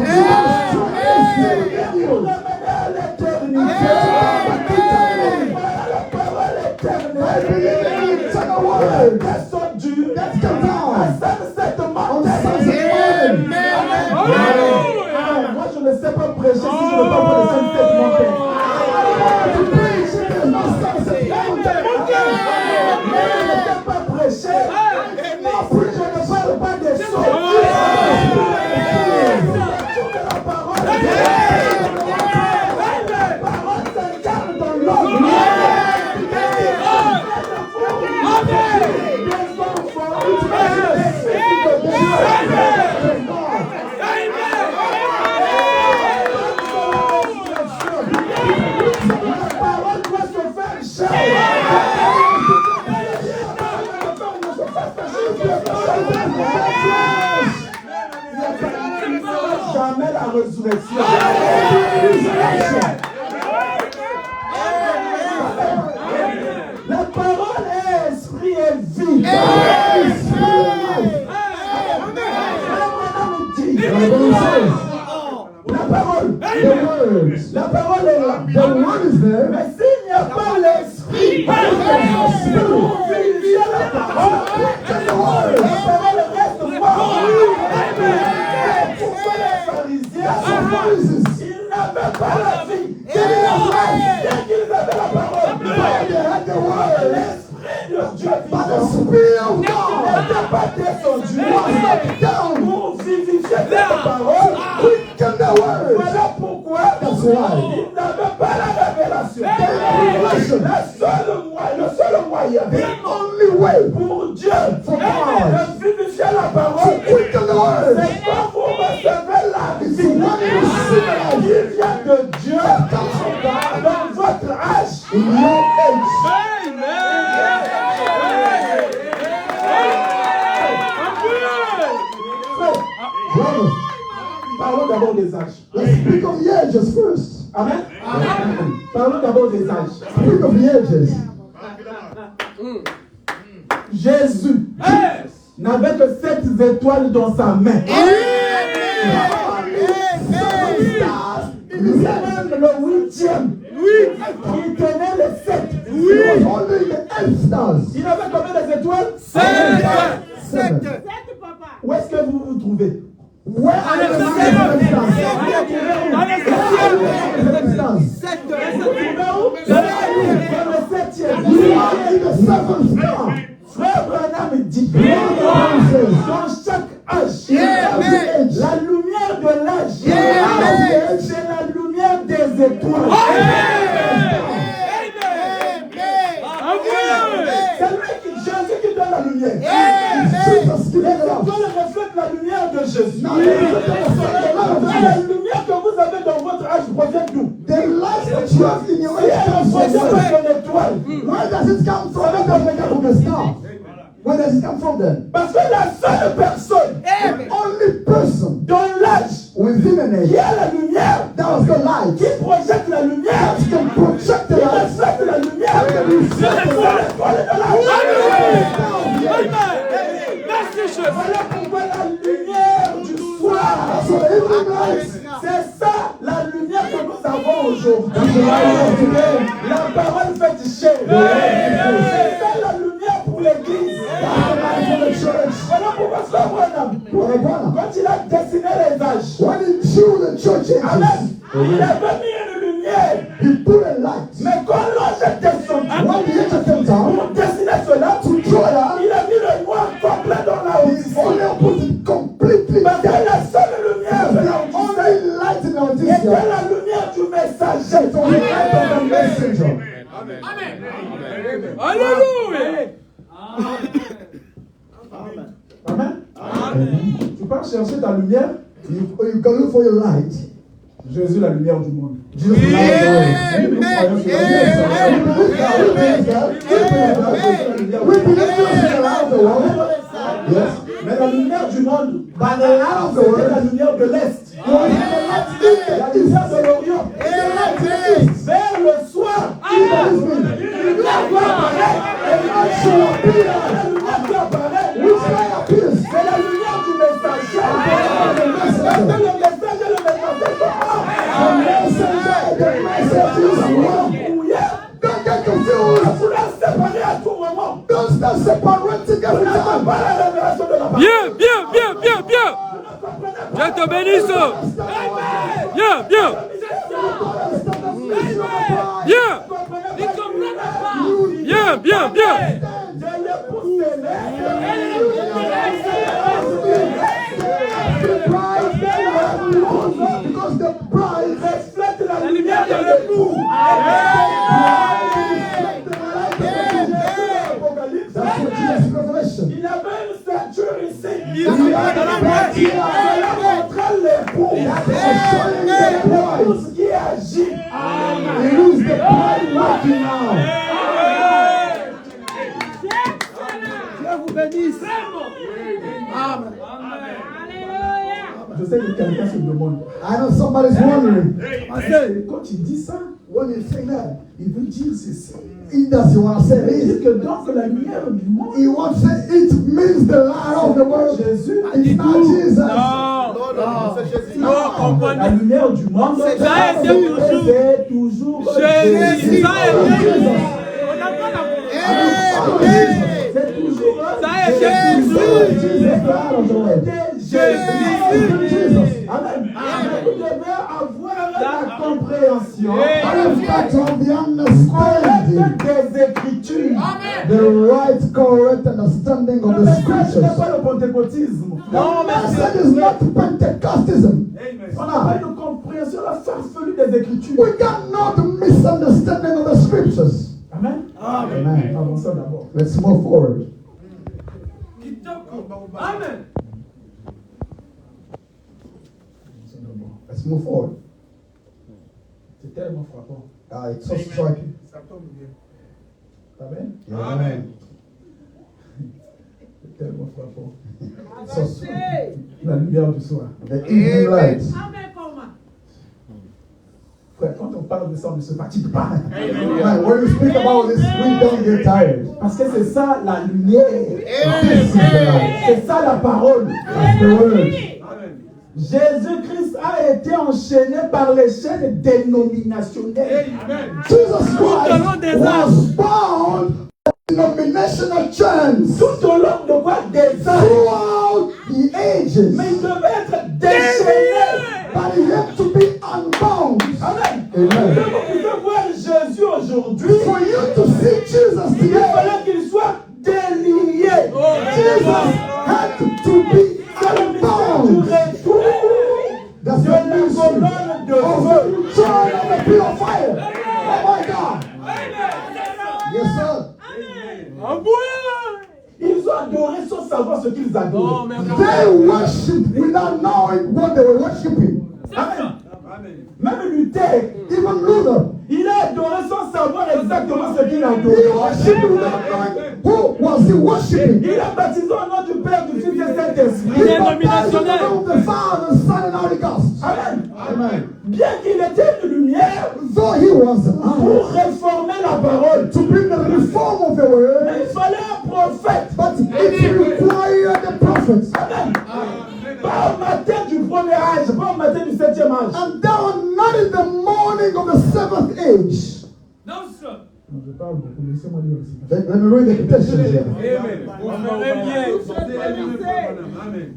l'amener à l'éternité. Voilà la parole éternelle. Descendu à Sunset Mountain. Moi je ne sais pas prêcher si je ne parle pas de Sunset Mountain. Je ne sais pas prêcher. Non plus je ne parle pas des choses. La parole s'incarne dans l'homme. Jamais la résurrection. La parole est esprit et vie. La parole, la parole est là. The word is there. Mais s'il n'y a pas l'esprit, pour vérifier la parole reste morte. Pourquoi les pharisiens, ils n'avaient pas la vie. Dès qu'ils avaient la parole, l'esprit de Dieu n'était pas descendu pour vivifier cette parole. Voilà pourquoi ils n'avaient pas la révélation. Le seul moyen pour Dieu de vivifier la parole, c'est quand vous recevez la vie qui vient de Dieu dans votre âge. Parlons d'abord des âges. Let's speak of the ages first. Amen. Parlons d'abord des âges. Speak of the ages. Jésus n'avait que 7 étoiles dans sa main. Même le 8e, il tenait les 7. Only the 8 stars. Il avait combien d'étoiles? 7. Où est-ce que vous vous trouvez? Where are the 7 stars? Dans le 7e. You are in the 7th star. Frère Branham dit, dans chaque âge, la lumière de l'âge, c'est la lumière des étoiles. C'est lui Jésus qui donne la lumière. Les étoiles reflètent la lumière de Jésus. La lumière que vous avez dans votre âge provient d'où? The light that you have in your age comes from l'étoile. Where does it come from? It doesn't come from the star. Where does it come from then? Parce que la seule personne, The only person dans l'âge, within an age qui a la lumière, that was the light qui projette la lumière, that can project the qui light. reflète la lumière, c'est l'étoile de l'âge. Voilà pourquoi la lumière du soir, So the evening light, c'est ça la lumière que nous avons aujourd'hui. La parole fait chair. C'est ça la lumière pour l'église. Voilà pourquoi Frère Branham, quand il a dessiné les âges, when he drew the church Amen, ages, il avait mis une lumière. he put a light. Mais quand l'ange est descendu, When the angel came down pour dessiner cela, to draw it, il a mis le noir complet dans la he Odyssée. only put it completely Parce que down. la seule lumière de la The Odyssée only light in our était Odyssey la lumière du messager. is only light of the messenger. Alléluia. Amen. Tu pars chercher ta lumière. You can look for your light. Jésus, la lumière du monde. Jesus is the light of the world. Nous croyons sur la lumière. We believe Jesus is the light of the world. Yes. Mais la lumière du monde, But the light of the c'était world la lumière de l'Est. was the light La lumière de l'Orient. in the light in Don't get confused. Don't start separating every time. Bien, bien, bien, bien, bien. Dieu te bénisse. Bien, bien. Bien. Bien, bien, bien. Because the bride reflects la lumière de l'époux. Il y avait une ceinture ici. Il montrait l'époux. L'épouse qui agit. It is the bride working now. Dieu vous bénisse. Amen. Je sais que quelqu'un se demande. I know somebody's wondering. Quand il dit ça, When you say that, il veut dire ceci. does he want to say Il dit this? que donc la lumière du monde, He wants to say it means the light of the world. Jésus, It's not Jesus. la lumière du monde, Ça a été toujours. c'est toujours Jésus. Ça a été. C'est toujours Ça a été Jésus. Amen. Vous devez avoir la compréhension You've got to have the understanding, des Écritures. the right, correct understanding of Le the message n'est scriptures. pas le pentecôtisme. The message is not Pentecostalism. On n'a pas une compréhension la farfelue des Écritures. We got not a misunderstanding of the scriptures. Amen. Amen. Avançons d'abord. Let's move forward. Amen. Let's move forward. C'est tellement frappant. It's so striking. Ça tombe bien. Amen. Amen. C'est tellement frappant. So striking. La lumière du soir. The evening light. Frère, quand on parle de ça, on ne se fatigue pas. Man, when you speak about this, we don't get tired. Parce que c'est ça la lumière. This is the light. C'est ça la parole. That's the word. Jésus-Christ a été enchaîné par les chaînes dénominationnelles. Jesus Christ long des was bound in denominational chains Tout au long de quoi des âges. throughout the ages. Mais il devait être déchaîné. But he had to be unbound. Amen. Amen. Quand vous pouvez voir Jésus aujourd'hui, For you to see Jesus il today, fallait qu'il soit délié. Jesus had to be unbound. That's De the la ministry colonne de of feu. the throne of the pure fire. Oh my God. Yes, sir. Ils ont adoré sans savoir ce qu'ils adoraient. They worshiped without knowing what they were worshiping. Amen. Même Luther, Even Luther, il a adoré sans savoir exactement ce qu'il he adorait. worshipped without knowing who was he worshiping. Il a baptisé au nom du Père, du Fils et du Saint-Esprit. He baptized in the name of the Father, Son, and Holy Ghost. Amen. Amen. Bien qu'il était une lumière Though he was pour réformer la parole, to bring the reform of the word, mais il fallait un prophète. but it required the prophets. Amen. Pas au matin du premier âge, pas au matin du septième âge. And they were not in the morning of the seventh age. Non, sir. Je parle beaucoup, laissez-moi dire aussi. Let me read the quotations here. Amen. On ferait bien. Amen.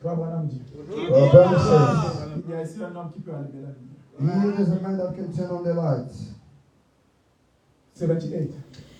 Toi, Branham dit. Branham says, Il y a ici un homme qui peut allumer la lumière. "Here is a man that can turn on the lights." 78.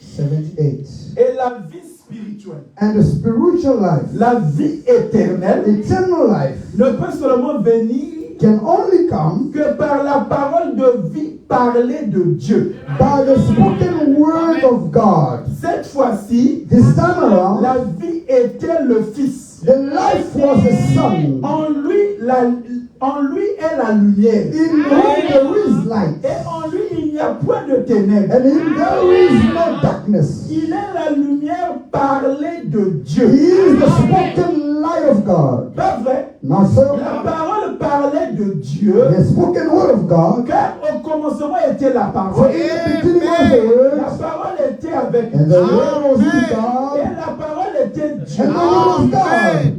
78. Et la vie spirituelle, And the spiritual life, la vie éternelle, eternal life, ne peut seulement venir can only come que par la parole de vie parlée de Dieu. by the spoken word of God. Cette fois-ci, This time around, la vie était le Fils. the life was the Son. En lui est la lumière. In whom there is light, Et en lui, il n'y a point de ténèbres. and in him there is no darkness. Il est la lumière parlée de Dieu. He is the spoken light of God. Pas vrai? Now, sir, La parole parlait de Dieu. the spoken word of God, Car au commencement était la for parole. in the beginning was the La word, parole était avec and Dieu. the word was with Et God, la parole était Dieu. and the word was God.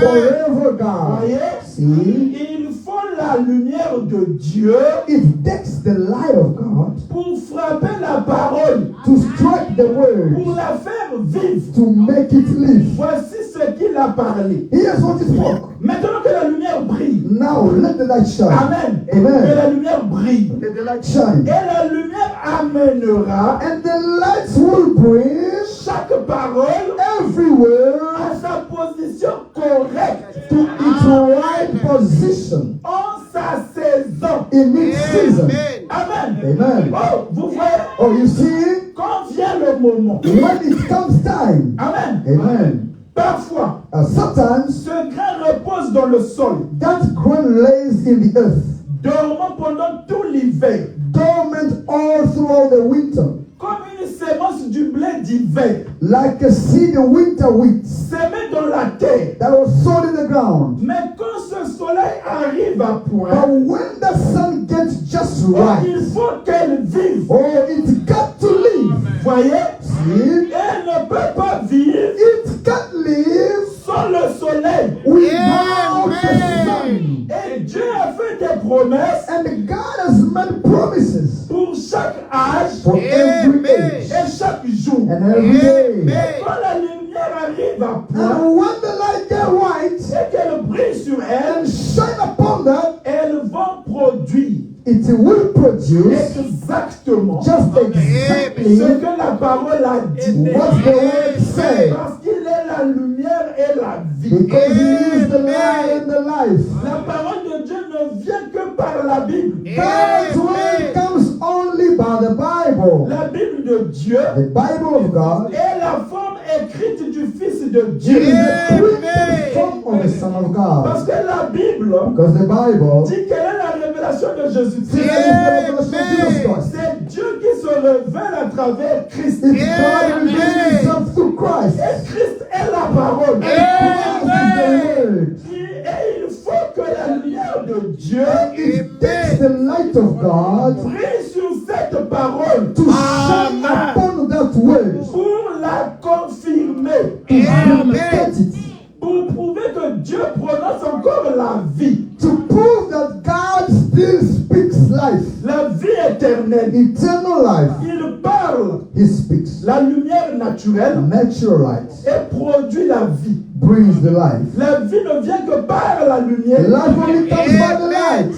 forever God. Voyez? See, Il faut la lumière de Dieu it takes the light of God pour frapper la parole, to strike the pour word, la faire vivre. to make it live. Voici ce qu'il a parlé. Here's what he spoke. Maintenant que la lumière brille, Now let the light shine. Amen. Que Amen. la lumière brille. Let the light shine. Et la lumière amènera And the lights will bring chaque parole every word à sa position correcte, to its right position en sa saison. in its season. Amen. Amen. Oh, vous voyez, Oh, you see, quand vient le moment, when it comes time, Amen. amen. Parfois, Sometimes ce grain repose dans le sol, that grain lays in the earth, dormant pendant tout l'hiver, dormant all throughout the winter, comme une sémence du blé d'hiver, like a seed of winter wheat semée dans la terre. that was sown in the ground. Mais quand ce soleil arrive à But point, when the sun gets just il right, faut qu'elle vive. oh, it's got to live. Voyez, See? elle ne peut pas vivre It can't live sans le soleil. without the sun. Et Dieu a fait des promesses And God has made promises pour chaque âge for every age et chaque jour. and every day. Quand la lumière arrive à point And when the light gets white et qu'elle brille sur elle, and shine upon that, elles vont produire it will produce exactement just exactly ce que la parole a dit. what the word says. Parce qu'il est la lumière et la vie. Because He is the light and the life. La parole de Dieu ne vient que par la Bible. God's word comes only by the Bible. La Bible de Dieu The Bible of God est la forme écrite du Fils de is Dieu. the written form of the Son of Parce God. que la Bible Because the Bible dit quelle est la révélation de Jésus-Christ. is the revelation of Jesus Christ. C'est Dieu qui se révèle à travers Christ. It's God revealing Himself through Christ. Et Christ est la parole. Christ is the Word. Et il faut que la lumière de Dieu It takes the light of God brille sur cette parole to shine upon that word, pour la confirmer, to vindicate it, pour prouver que Dieu prononce encore la vie, to prove that God still speaks life, la vie éternelle. eternal life. Il parle He speaks. la lumière naturelle Natural light et produit la vie. brings the life. La vie ne vient que par la lumière. Life only comes by the light.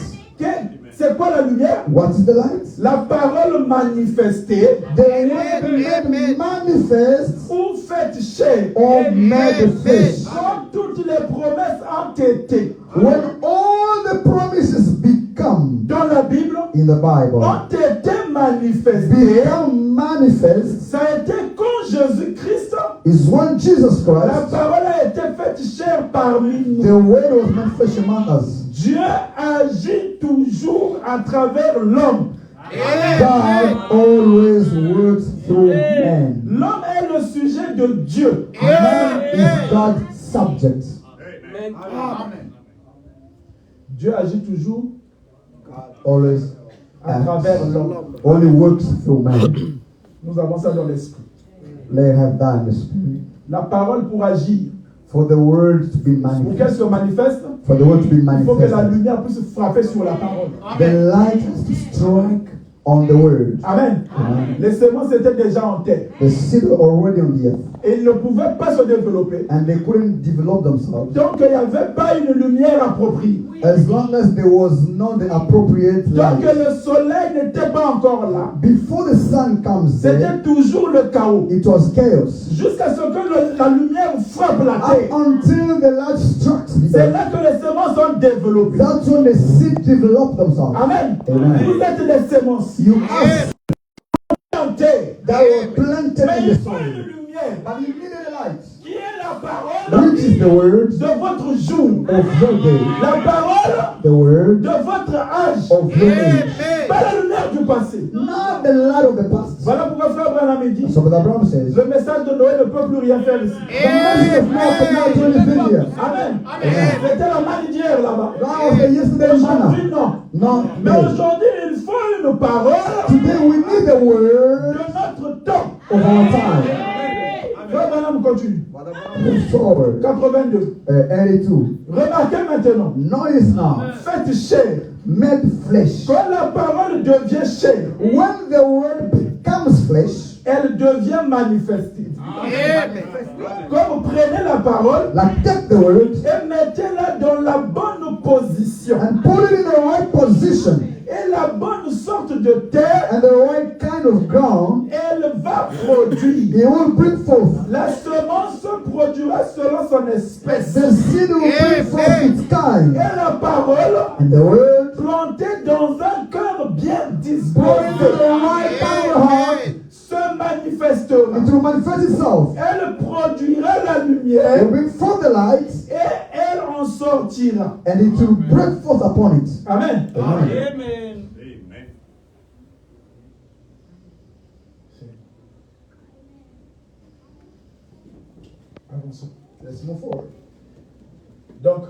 C'est quoi la lumière? What is the light? La parole manifestée The word made manifest ou faite chair. or made flesh. Quand toutes les promesses ont été When all the promises become dans la Bible, in the Bible ont été manifestées, become manifest ça a été quand Jésus-Christ, is when Jesus la Christ, parole a été faite chair parmi nous. the word was made flesh among us. Dieu agit toujours à travers l'homme. God always works through man. L'homme est le sujet de Dieu. Man is God's subject. Dieu agit toujours Always à travers l'homme. only works through man. Nous avons ça dans l'esprit. They have done the spirit. La parole pour agir, For the word to be pour qu'elle manifest. se manifeste, For the word to be il faut que la manifested. lumière puisse frapper sur la parole. The light has to strike on the word. Amen. Amen. Les semences étaient déjà en terre. The seed were already on the earth. Et ils ne pouvaient pas se développer And they couldn't develop themselves tant qu'il n'y avait pas une lumière appropriée. as long as there was not the appropriate Tant que light. le soleil n'était pas encore là, Before the sun comes there, c'était toujours le chaos. it was chaos. Jusqu'à ce que la lumière frappe la Up terre. until the light struck the C'est earth. là que les semences sont développées. That's when the seed developed themselves. Amen. Amen. Vous êtes des semences You are en terre. that were planted Mais in il the faut soil. une lumière But you needed a light, qui est la parole which is the word de votre jour. of your day, La parole the word de votre âge. of your age. Pas la lumière du passé. Not the light of the past. Voilà pourquoi Frère Branham dit, So Brother Abraham says, le message de Noël ne peut plus rien faire ici. the message of Noah cannot do anything here. Amen. C'était la manne d'hier là-bas. That was the yesterday Aujourd'hui, manna. non. Not Mais me. aujourd'hui, il faut une parole Today we need the word de notre temps. of our time. Frère Branham continue. Move forward. 82. 82. Remarquez maintenant. Notice now. Faites chair. Made flesh. Quand la parole devient chair, When the word becomes flesh, elle devient manifestée. Quand vous prenez la parole like take the word et mettez-la dans la bonne position and put it in the right position et la bonne sorte de terre, and the right kind of ground, elle va produire. it will bring forth. La semence se produira selon son espèce. The seed will bring forth its kind. Et la parole, And the word plantée dans un cœur bien put disposé, into the right kind of heart, se manifestera. it will manifest itself. Elle produira la It will lumière bring forth the light et elle en sortira. and it will break forth upon it. Amen. Amen. Avançons. Let's move forward. Donc,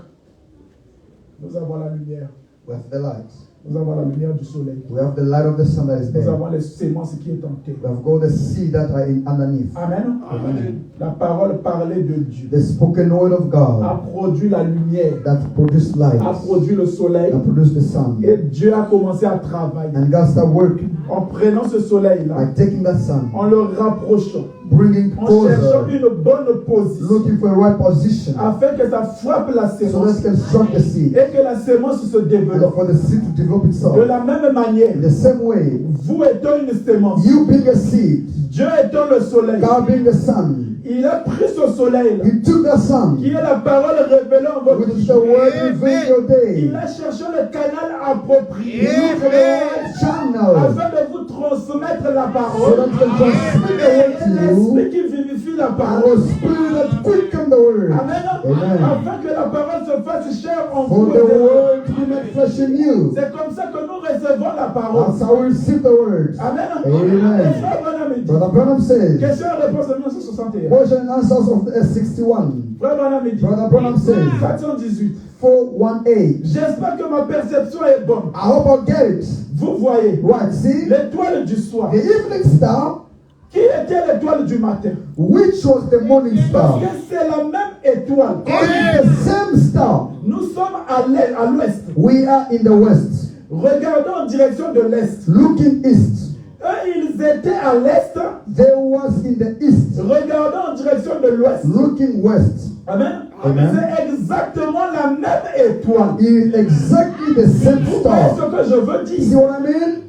nous avons la lumière. We have the light. Nous avons la lumière du soleil. We have the light of the sun that is Nous there. avons les sémences qui est en terre. We have got the seed that are underneath. Amen. Amen. La parole parlée de Dieu The spoken word of a God produit la lumière, that produced light, a produit le soleil, that produced the sun. et Dieu a commencé à travailler. And God started working En prenant ce soleil-là, by taking that sun, en le rapprochant, bringing en cherchant closer, une bonne position, looking for a right position, afin que ça frappe la so that sémence it can struck the seed, et que la sémence se and développe. for the seed to develop De itself. la même manière, In the same way, vous étant une sémence, you being a seed, Dieu étant le soleil, God being the sun, il a pris ce soleil-là, He took that sun, qui est la parole révélée en votre which is vie. the word revealed your day. Il a cherché le canal approprié Look for the right channel, afin de vous transmettre la so parole that you can transmit the word et to l'esprit you, qui vivifie la and parole. the spirit that quicken the word. Amen. Amen. Afin que la parole se fasse chair en For vous. the word to be made flesh in you. C'est comme ça que nous recevons la parole. That's how we receive the word. Amen. Amen. Et frère Branham dit, Brother Branham says, question et réponse de 1961. question and answers of S61. Frère Branham dit, Brother Branham says, 418. 418. J'espère que ma perception est bonne. I hope I get it. Vous voyez, Right, see? l'étoile du soir. The evening star, Qui était l'étoile du matin? which was the morning Parce star. que c'est la même étoile. It's the same star. Nous sommes à l'ouest. We are in the west, Regardons en direction de l'est. looking east. Eux, ils étaient à l'est. There was in the east, Regardons en direction de l'ouest. looking west. Amen. Amen. C'est exactement la même étoile. It is exactly the same Vous voyez ce star. que je veux See dire? what I mean?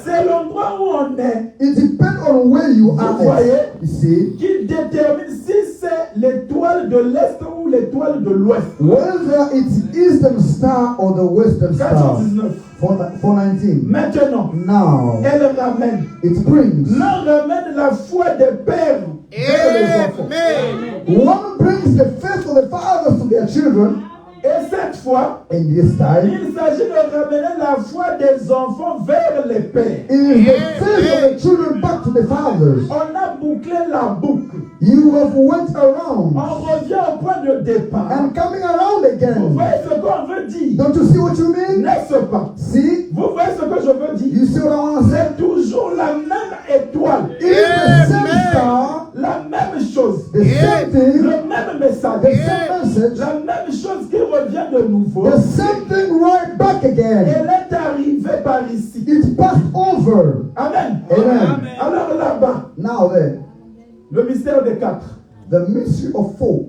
C'est l'endroit où on est It depends on where you are Vous voyez? at. You see? qui détermine si c'est l'étoile de l'est ou l'étoile de l'ouest. Whether it's eastern star or the western star. 419. 419. Maintenant, Now, elle ramène. it brings. L'un ramène la foi des pères vers les enfants. One brings the faith of the fathers to their children. Et cette fois, And this time, il s'agit de ramener la foi des enfants vers les pères. it is the faith of the children back to the fathers. On a bouclé la boucle. You have went around On revient au point de départ. and coming around Vous again. voyez ce qu'on veut dire? Don't you see what you mean? N'est-ce pas? See? Vous voyez ce que je veux dire? You see what I want to say? C'est toujours la même étoile. It is the same star, La même chose. the same thing, Le même message. the same message, La même chose qui revient de nouveau. the same thing right back again. Elle est arrivée par ici. It passed over. Amen. Amen. Alors là-bas, Now then, le mystère des quatre. the mystery of four,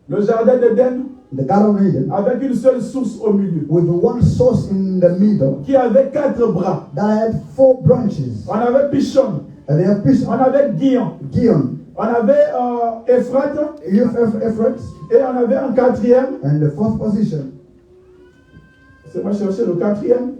Le jardin d'Éden the Garden of Eden, avec une seule source au milieu. with one source in the middle Qui avait quatre bras. that had four branches. On avait Pichon. And they have Pishon, On avait Guion. Gion, On avait Ephrat. Ephraim, Et on avait un quatrième. and the fourth position. C'est moi chercher le quatrième.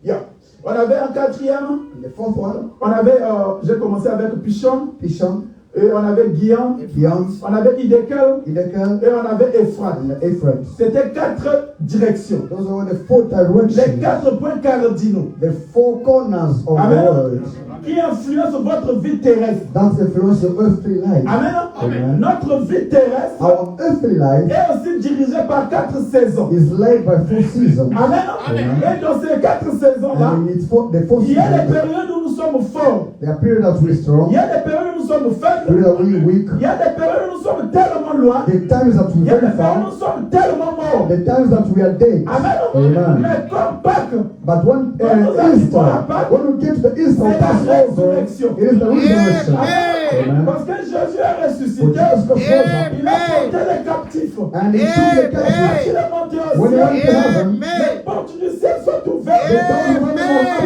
Yeah. On avait un quatrième. And the fourth one, On avait, j'ai commencé avec Pichon. Pishon, Et on avait Guion. Gion, On avait Idekel. Idekel, Et on avait Ephrat. and Ephraim. C'était quatre directions. Those were the four Les directions, quatre points cardinaux. the four corners of the Amen. world. Qui influencent votre vie terrestre. That's influence your earthly life. Amen. Amen. Notre vie terrestre Our earthly life est aussi dirigée par quatre saisons. is led by four seasons. Amen. Amen. Et dans ces quatre saisons-là, And in its the four il y a les seasons, périodes où nous sommes sommes forts. There are periods that we're Il strong, y a des périodes où nous sommes faibles. periods that we're weak, Il y a des périodes où nous sommes tellement loin. the times that Il y we're a des very périodes où far, nous sommes tellement morts. the times that we are dead. Amen. Amen. Mais comme Pâques, But when Easter, when we get to the Easter Passover, it is the resurrection. Amen. parce que Jésus est For ressuscité, Jesus was risen, il a porté les captifs. and he took the Quand captive. il est monté au When he went to ciel, heaven, les portes du ciel sont ouvertes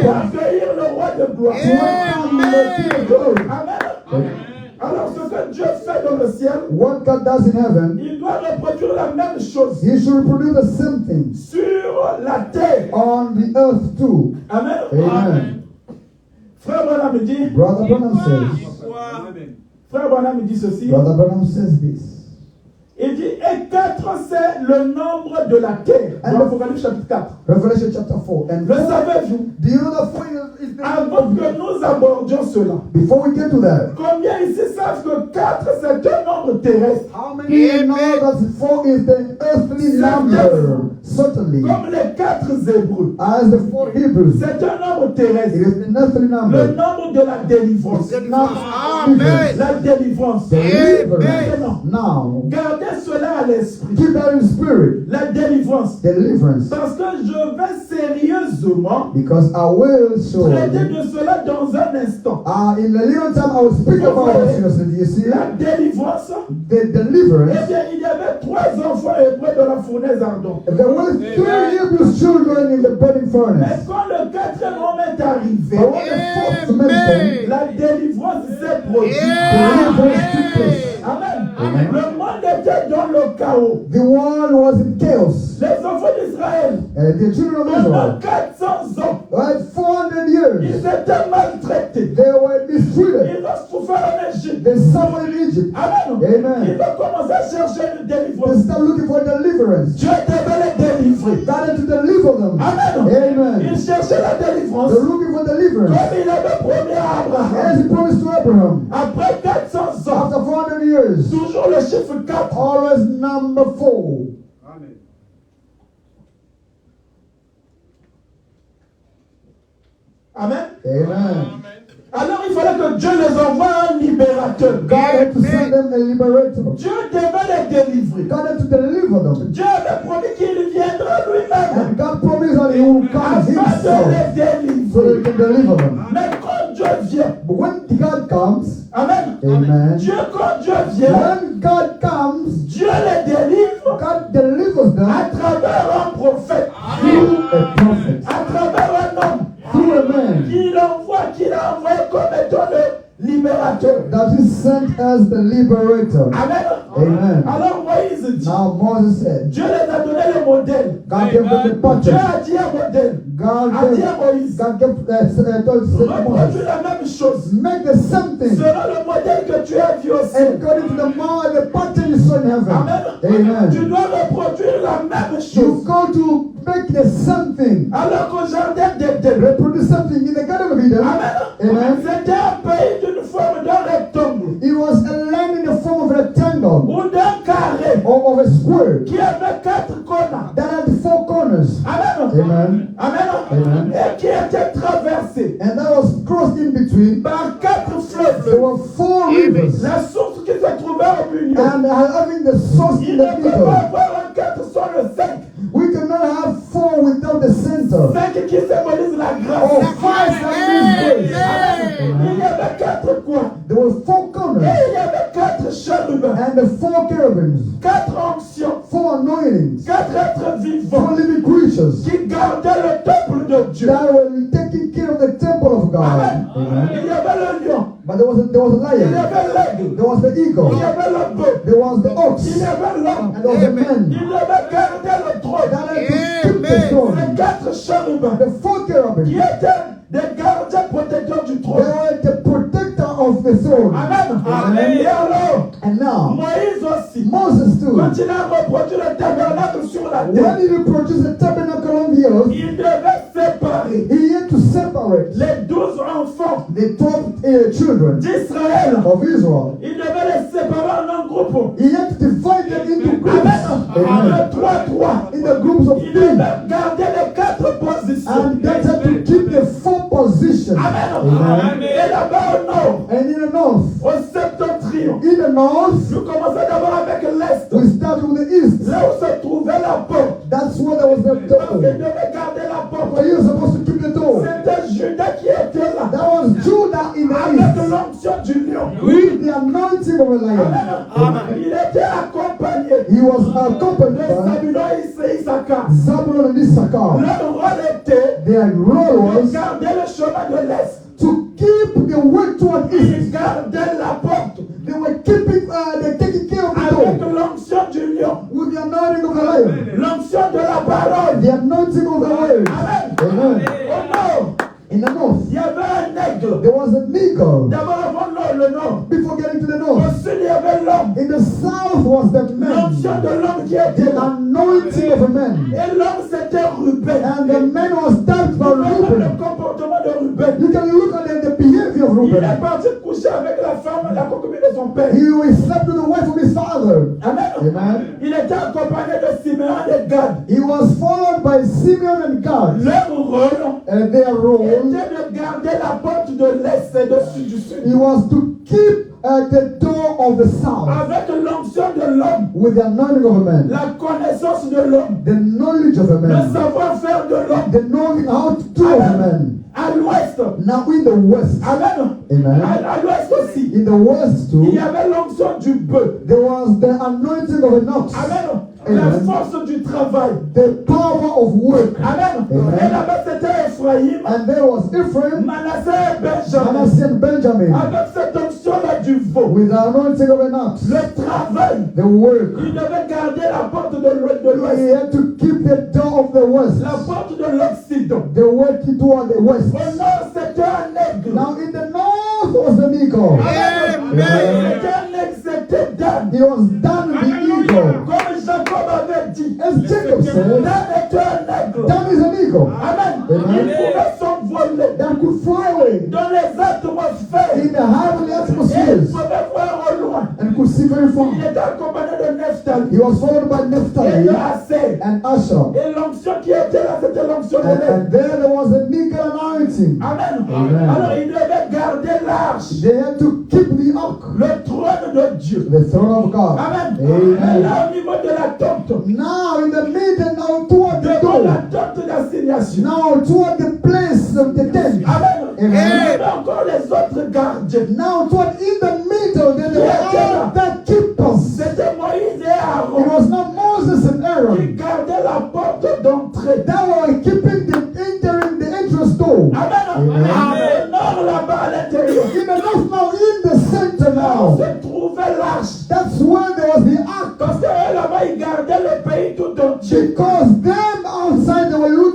pour accueillir le roi de gloire. Amen. Alors ce que Dieu fait dans le ciel, what God does in heaven, il doit reproduire la même chose he should reproduce the same thing sur la terre. on the earth too. Amen. Amen. Frère Branham me dit, Brother Branham says, Frère Branham me dit ceci. Brother Branham says this. Il dit, et 4 c'est le nombre de la terre. Dans Apocalypse chapitre 4. Revelation chapter 4. And Le savez-vous? do you know that 4 is the Avant que nous abordions cela, Before we get to that, combien ici savent que 4 c'est un nombre terrestre? how many people know that 4 is the earthly number? Certainly. Comme les 4 Hébreux. As the 4 Hebrews, C'est un nombre it terrestre. is an earthly Le number. nombre de la délivrance. Not La délivrance. deliverance. Maintenant, Now, gardez cela à l'esprit. keep that in spirit. La délivrance. Deliverance. Parce que je vais sérieusement Because I will show traiter you. de cela dans un instant. In a little time, I will speak about it seriously. You see, La délivrance. the Eh deliverance. bien, il y avait 3 enfants hébreux dans la fournaise ardente. There were 3 Hebrew children in the burning Mais furnace. quand le 4e homme est arrivé, But when the 4th man came, la délivrance s'est produite. deliverance took place. Amen. Le monde était dans le chaos. The one was in chaos. Les enfants d'Israël, The children of pendant Israel, 400 ans, like 400 years, ils étaient maltraités. they were mistreated. Ils ont souffert en Égypte. They suffered in Egypt. Amen. Amen. Ils ont commencé à chercher une They délivrance. start looking for deliverance. Dieu devait les délivrer. God had to deliver them. Amen. Amen. Ils cherchaient la délivrance They're looking for deliverance. comme il avait promis à Abraham. As he promised to Abraham. Après 400 ans, After 400 years, toujours le chiffre 4. always number 4. Amen. Amen. Alors il fallait que Dieu les envoie un libérateur. God had to send them a liberator. Dieu devait les délivrer. God had to deliver them. Dieu avait promis qu'il viendra lui-même And God promised that He will come afin de Himself les so that He délivrer. can deliver them. Mais quand Dieu vient, But when God comes, Amen. Amen. Dieu, quand Dieu vient, When God comes, Dieu les délivre God delivers them à travers un prophète, through a prophet, à travers un homme through a man qu'il a envoyé comme étant le libérateur. that is sent as the liberator. Amen. Amen. Alors Moïse dit, Now Moses said, Dieu les a donné le modèle. God gave them the Dieu pattern. a dit un modèle. God A dit gave, à Moïse, God gave told reproduis Moses, la même chose. make the same thing Selon le modèle que tu as vu au ciel. according to the pattern you saw in heaven. Amen. Tu Amen. dois reproduire la même You chose. go to make the same thing. Alors qu'au jardin d'Éden, Reproduce something in the Garden of Eden. Amen. c'était un pays d'une forme d'un rectangle It was a land in the form of a rectangle ou d'un carré or of a square qui avait 4 corners. that had 4 corners. Amen. Amen. Amen. Amen. Et qui était traversé And that was crossed in between. par 4 fleuves. There were 4 rivers. La source qui se trouvait au milieu. And having the source Il in ne the peut pas middle. avoir un 4 sans le 5. We cannot have 4 without the center. 5 qui symbolise la Oh, grâce. 5 symbolizes grace. Il y avait 4 coins. There were 4 Et corners il y avait 4 chérubins. and the 4 cherubims, 4 onctions. 4 anointings, 4 êtres 4 vivants living creatures qui gardaient le temple de Dieu. that were taking care of the temple of God. Amen. Amen. Il y avait le lion. But there was a Il y lion, avait l'aigle. there was the eagle, Il y avait le bœuf. there was the ox, Il y avait l'homme. and there was the man Il avait gardé le trône. that had to keep the throne. Les 4 chérubins The 4 qui cherubims, étaient des gardiens protecteurs du they trône. were the protector of the throne. Amen. Amen. Et alors, And now, Moïse aussi, Moses too, quand il a reproduit le tabernacle sur la terre, when he reproduced the tabernacle on the earth, il devait séparer he had to separate les 12 enfants the 12 children d'Israël. of Israel. Il devait les séparer en un groupe. He had to divide them into groups. Amen. Amen. Le 3-3. In the groups of Il 3. devait garder les 4 positions. And that had to keep the 4 position. Amen. Et là-bas au nord, And in the north, au septentrion, in the north, nous commençons d'abord avec l'est. we start with the east. Là où se trouvait la porte. That's where there was the Parce qu'il door. devait garder la porte. But you're supposed to keep the door. C'était Judas qui était là. That was Judah in the Avec east. l'onction du lion. With the anointing of a lion. Amen. Il était accompagné He was de accompanied by Zabulon et Issachar. Zabulon and Issachar. Leur rôle était Their role de was garder le chemin de l'est. to keep the way toward Ils east. gardaient la porte They were keeping, they're taking care of the avec door l'onction du lion. with the anointing of the lion. L'onction de la parole. The anointing of the word. Amen. Amen. Au nord, In the north, il y avait un aigle. there was an eagle. D'abord avant le nord. Before getting to the Au north, sud, il y avait l'homme. in the south was the L'onction man. de l'homme qui était The là. anointing of a man. Et l'homme, c'était Ruben. And the man was touched by Vous voyez le Reuben. comportement de Ruben. You can look at the behavior of Il est Reuben. parti coucher avec la femme, la concubine de son père. He slept with the wife of his father. Amen. Amen. Il était accompagné de Siméon et de Gad. He was followed by Simeon and God. Leur rôle And their role, était de garder la porte de l'est et du he sud. was to keep the door of the south Avec l'onction de l'homme, with the anointing of a man. la connaissance de l'homme, The knowledge of a le man. savoir-faire de l'homme. The knowing how to do of a man. À l'ouest, Now in the west, amen. Amen. À l'ouest aussi, in the west il too, y avait l'onction du bœuf. there was the anointing of an ox. Amen. La Amen. force du travail. The power of work. Amen. Amen. Et là-bas, c'était Ephraïm, And there was Ephraim, Manasseh et Benjamin. Manasseh and Benjamin. Avec cette onction-là du veau, With the anointing of an ox. le travail, The work. il devait garder la porte de l'ouest, He had to keep the door of the west. la porte de l'Occident. The work toward the west. Au nord, c'était un aigle. Now in the north was an eagle. Amen. C'était un aigle, c'était Dan. He was done the eagle. Comme Jacob avait dit, As Jacob said, Dan était un aigle. Dan is an eagle. Amen. Amen. Il pouvait s'envoler That could fly away dans les atmosphères. in the heavenly Et il atmospheres pouvait voir au loin. and could see very far. Il était accompagné de Nephtali He was followed by et Naphtali de Assé. and Asher. Et l'onction qui était là, c'était l'onction de l'aigle. And there was an eagle anointing. Amen. Amen. Alors il devait garder l'arche, They had to keep the ark, le trône de Dieu. the throne of God. Amen. Et Amen. là, au niveau de la tente, Now in the middle, now toward the devant door, la tente d'assignation. now toward the place of the tent. Amen. Amen. Il y avait encore les autres gardiens. Now toward in the middle, then there were other keepers. C'était Moïse et It Aaron was not Moses and qui Aaron gardaient la porte d'entrée. that were keeping the entrance door. Amen. Amen. Au nord, là-bas à l'intérieur, In the north now, in the center là now, se trouvait l'arche. that's where there was the ark. Parce que eux, là-bas, ils gardaient le pays tout entier. Because them outside, they were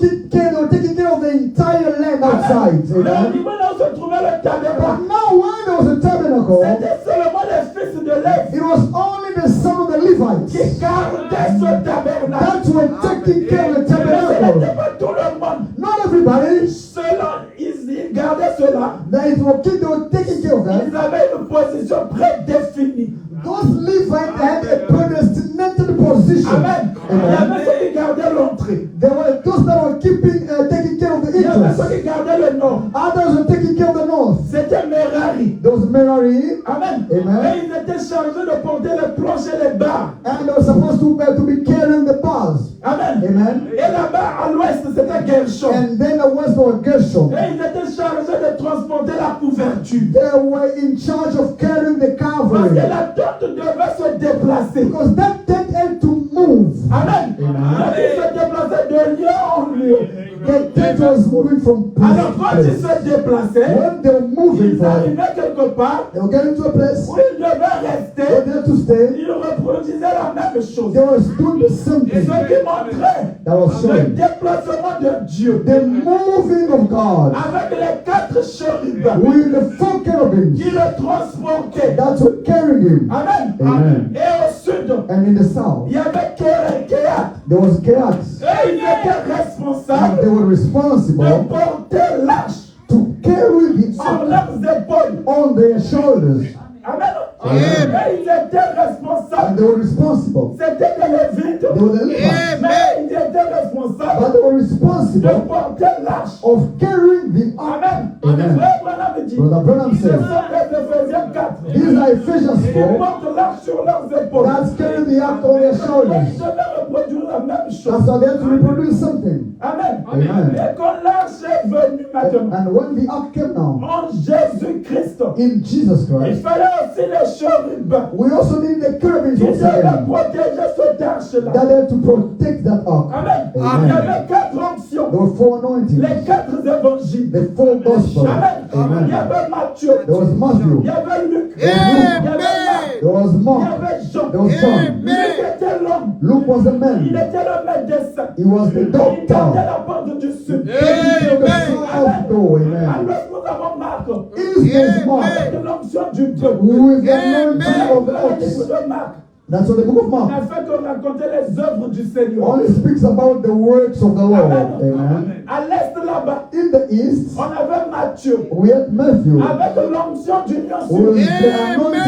taking care of the entire land outside. Là, au Amen. niveau là où se trouvait le But tabernacle, now when there was a tabernacle, c'était seulement les fils de Lévi it was only the son of the Levites qui gardaient ce tabernacle. that were taking care of the Mais ce n'était tabernacle. pas tout le monde. Not everybody. Selon, ils gardaient cela. They were taking care of that. Ils avaient une position prédéfinie. Those Levites had a predestinated position. Amen. Il y Amen. avait ceux qui gardaient l'entrée. There were those that were taking care of the Il y avait entrance. ceux qui gardaient le nord. Others were taking care of the north. C'était Merari. Those Merari, Amen. Amen. Et ils étaient chargés de porter les planches et les barres. and they were supposed to be carrying the bars. Amen. Amen. Et là-bas, à l'ouest, c'était Gershon. And then the west were Gershon. Et ils étaient chargés de transporter la couverture. They were in charge of carrying the Parce cavalry. que la tente devait se déplacer. Because that tent had to move. Amen. Donc, ils se déplaçaient de lieu en lieu. The tent was moving from place Alors, to quand ils place. se déplaçaient, When they were moving ils from, arrivaient quelque part they were getting to a place où ils devaient where rester. they had to stay. Ils reproduisaient la même chose. They were doing the same Et thing. ce qui montrait That was le showing déplacement de Dieu the moving of God avec les 4 chérubins with the 4 cherubims qui le transportaient. that were carrying him. Amen. Amen. Et au sud, And in the south, il y avait Kéat. there was chaos. Et ils étaient And responsables they were de responsible porter l'arche to carry the sur ark leurs épaules. on their shoulders. Amen. Amen. Et ils étaient responsables. And they were responsible. C'était des Lévites. They were the Levites. Mais ils étaient étaient responsables but they were de responsible porter l'arche. of carrying the ark. Amen. Amen. Frère Branham dit, Brother Branham ce says, sont les Éphésiens 4. these are Ephesians Ils 4 portent l'arche sur leurs épaules. that's carrying the ark on their Ils shoulders. devaient reproduire la même chose. And so they have to reproduce something. Amen. Amen. Et quand l'arche est venue maintenant, And when the ark came now, en Jésus-Christ, in Jesus il Christ, fallait aussi les chérubins we also need the cherubims qui once devaient again protéger cette arche-là. that are to protect that ark. Amen. Il y Amen. avait 4 onctions, There were 4 anointings, les 4 évangiles. the 4 gospels. Amen. Il y Amen. avait Matthieu, There was Matthew, il y avait Luc, il y Amen. avait Marc, there was il y Mark, avait Jean. there was John. Luc était l'homme, Luke was the il man. était le médecin. He was the Il gardait doctor. la porte du sud. Taking care of the south door. Amen. Alors nous avons Marc, His name is Mark, avec l'onction du peuple. who is the anointing of the Le livre ox. de Marc That's what the book of n'a Mark fait que raconter les œuvres du Seigneur. only speaks about the works of the Lord. Amen. À l'est là-bas, In the east, on avait Matthieu we had Matthew, avec l'onction d'union who is sur the anointing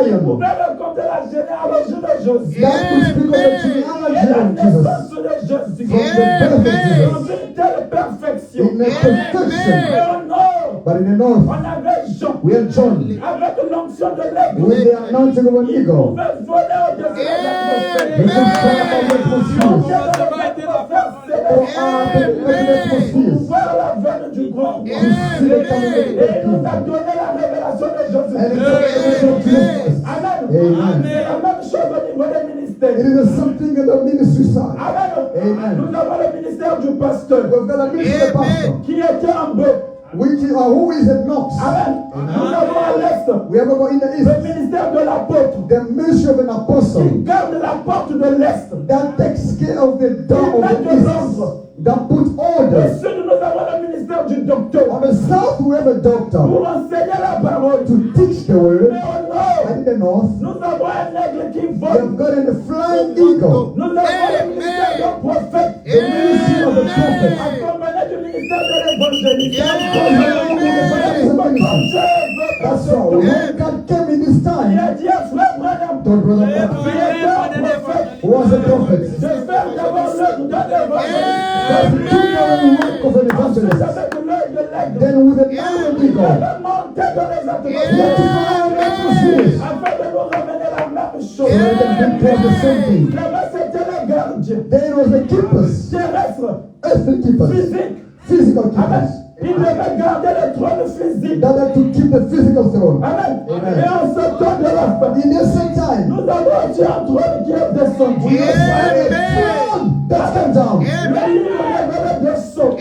Il of pouvait lion. raconter la généalogie de Jésus. That could speak of the Et genealogy la of Jesus. naissance de Jésus. From the birth of Dans Jesus. une telle perfection. In a Et perfection. au nord, But in the north, on avait Jean we had John, avec l'onction de l'aigle. with the anointing of an Il eagle. pouvait voler au-dessus de l'atmosphère. He could fly above the atmosphere. Or up in the atmospheres. Voir la veine du grand roi. See the coming of Et the il nous a king. donné la révélation de Jésus. And it's a revelation of Jesus. Amen. Amen. C'est la même chose au niveau des ministères. It is something in the ministry side. Amen. Amen. Nous avons le ministère du pasteur We've got a ministry of the pastor, qui était en bas. which is, who is at Knox. Amen. Nous avons à l'est We have got in the le east, ministère de l'apôtre the ministry of an qui apostle garde la porte de l'est. that takes care of the door of the east, that puts Au order. sud, nous avons le ministère du docteur On the south, we have a doctor pour enseigner la parole. to teach the word. Mais au nord, And in the north, nous avons un aigle qui we vole. have got in the flying eagle, Nous avons le ministère du prophète. the ministry of the prophet. Accompagné du ministère de l'évangéliste. That's right. When God came in this Il time, a dit à frère Branham, told Brother Branham, who was a prophet, de faire d'abord l'œuvre d'un évangéliste. was to do the work of an evangelist. Avec l'œil de l'aigle. Then with an iron Il eagle, avait monté dans les he had to atmosphères. fly on the atmospheres. Afin de nous ramener la même So chose. that they could do the same thing. Là-bas, c'était les gardiens. Then it was the keepers, Terrestres, earthly keepers, physiques. physical Amen. keepers, Ils devaient garder le trône physique. that had to keep the physical throne. Amen. Amen. Et en ce temps de la fin, In the same time, nous avons aussi un trône qui est descendu. we also had a throne that came down. Le livre révélé des sceaux.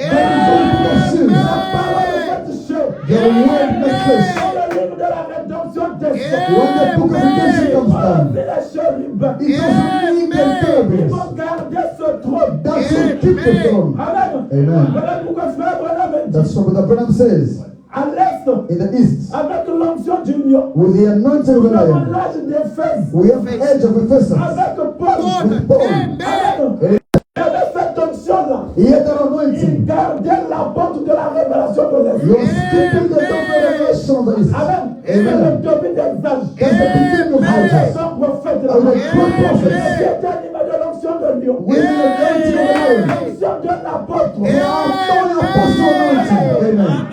La parole est chère. The word makes us. Dans le livre de la rédemption des sceaux. When the book of redemption comes down, C'est les chérubins. it doesn't mean the Ils cherubims. vont garder ce trône. That should keep the throne. Amen. Amen. Voilà pourquoi frère Branham dit, That's what Brother Branham says. à l'est, In the east, avec l'onction d'union, with the anointing of nous the avons lion, l'âge d'Éphèse. we have the edge of Ephesus Avec Paul. with Paul. Amen. Et avec cette onction-là, He had that il anointing. gardait la porte de la révélation de He l'Esprit. was keeping the door of revelation of the east. Amen. Et c'est Amen. le début des âges. That's the beginning of Et houses. son prophète là. Of the great prophets. Et qui est animé de l'onction de Dieu. With the anointing of the lion. L'onction de l'apôtre. The apostolic apostle anointing. Amen.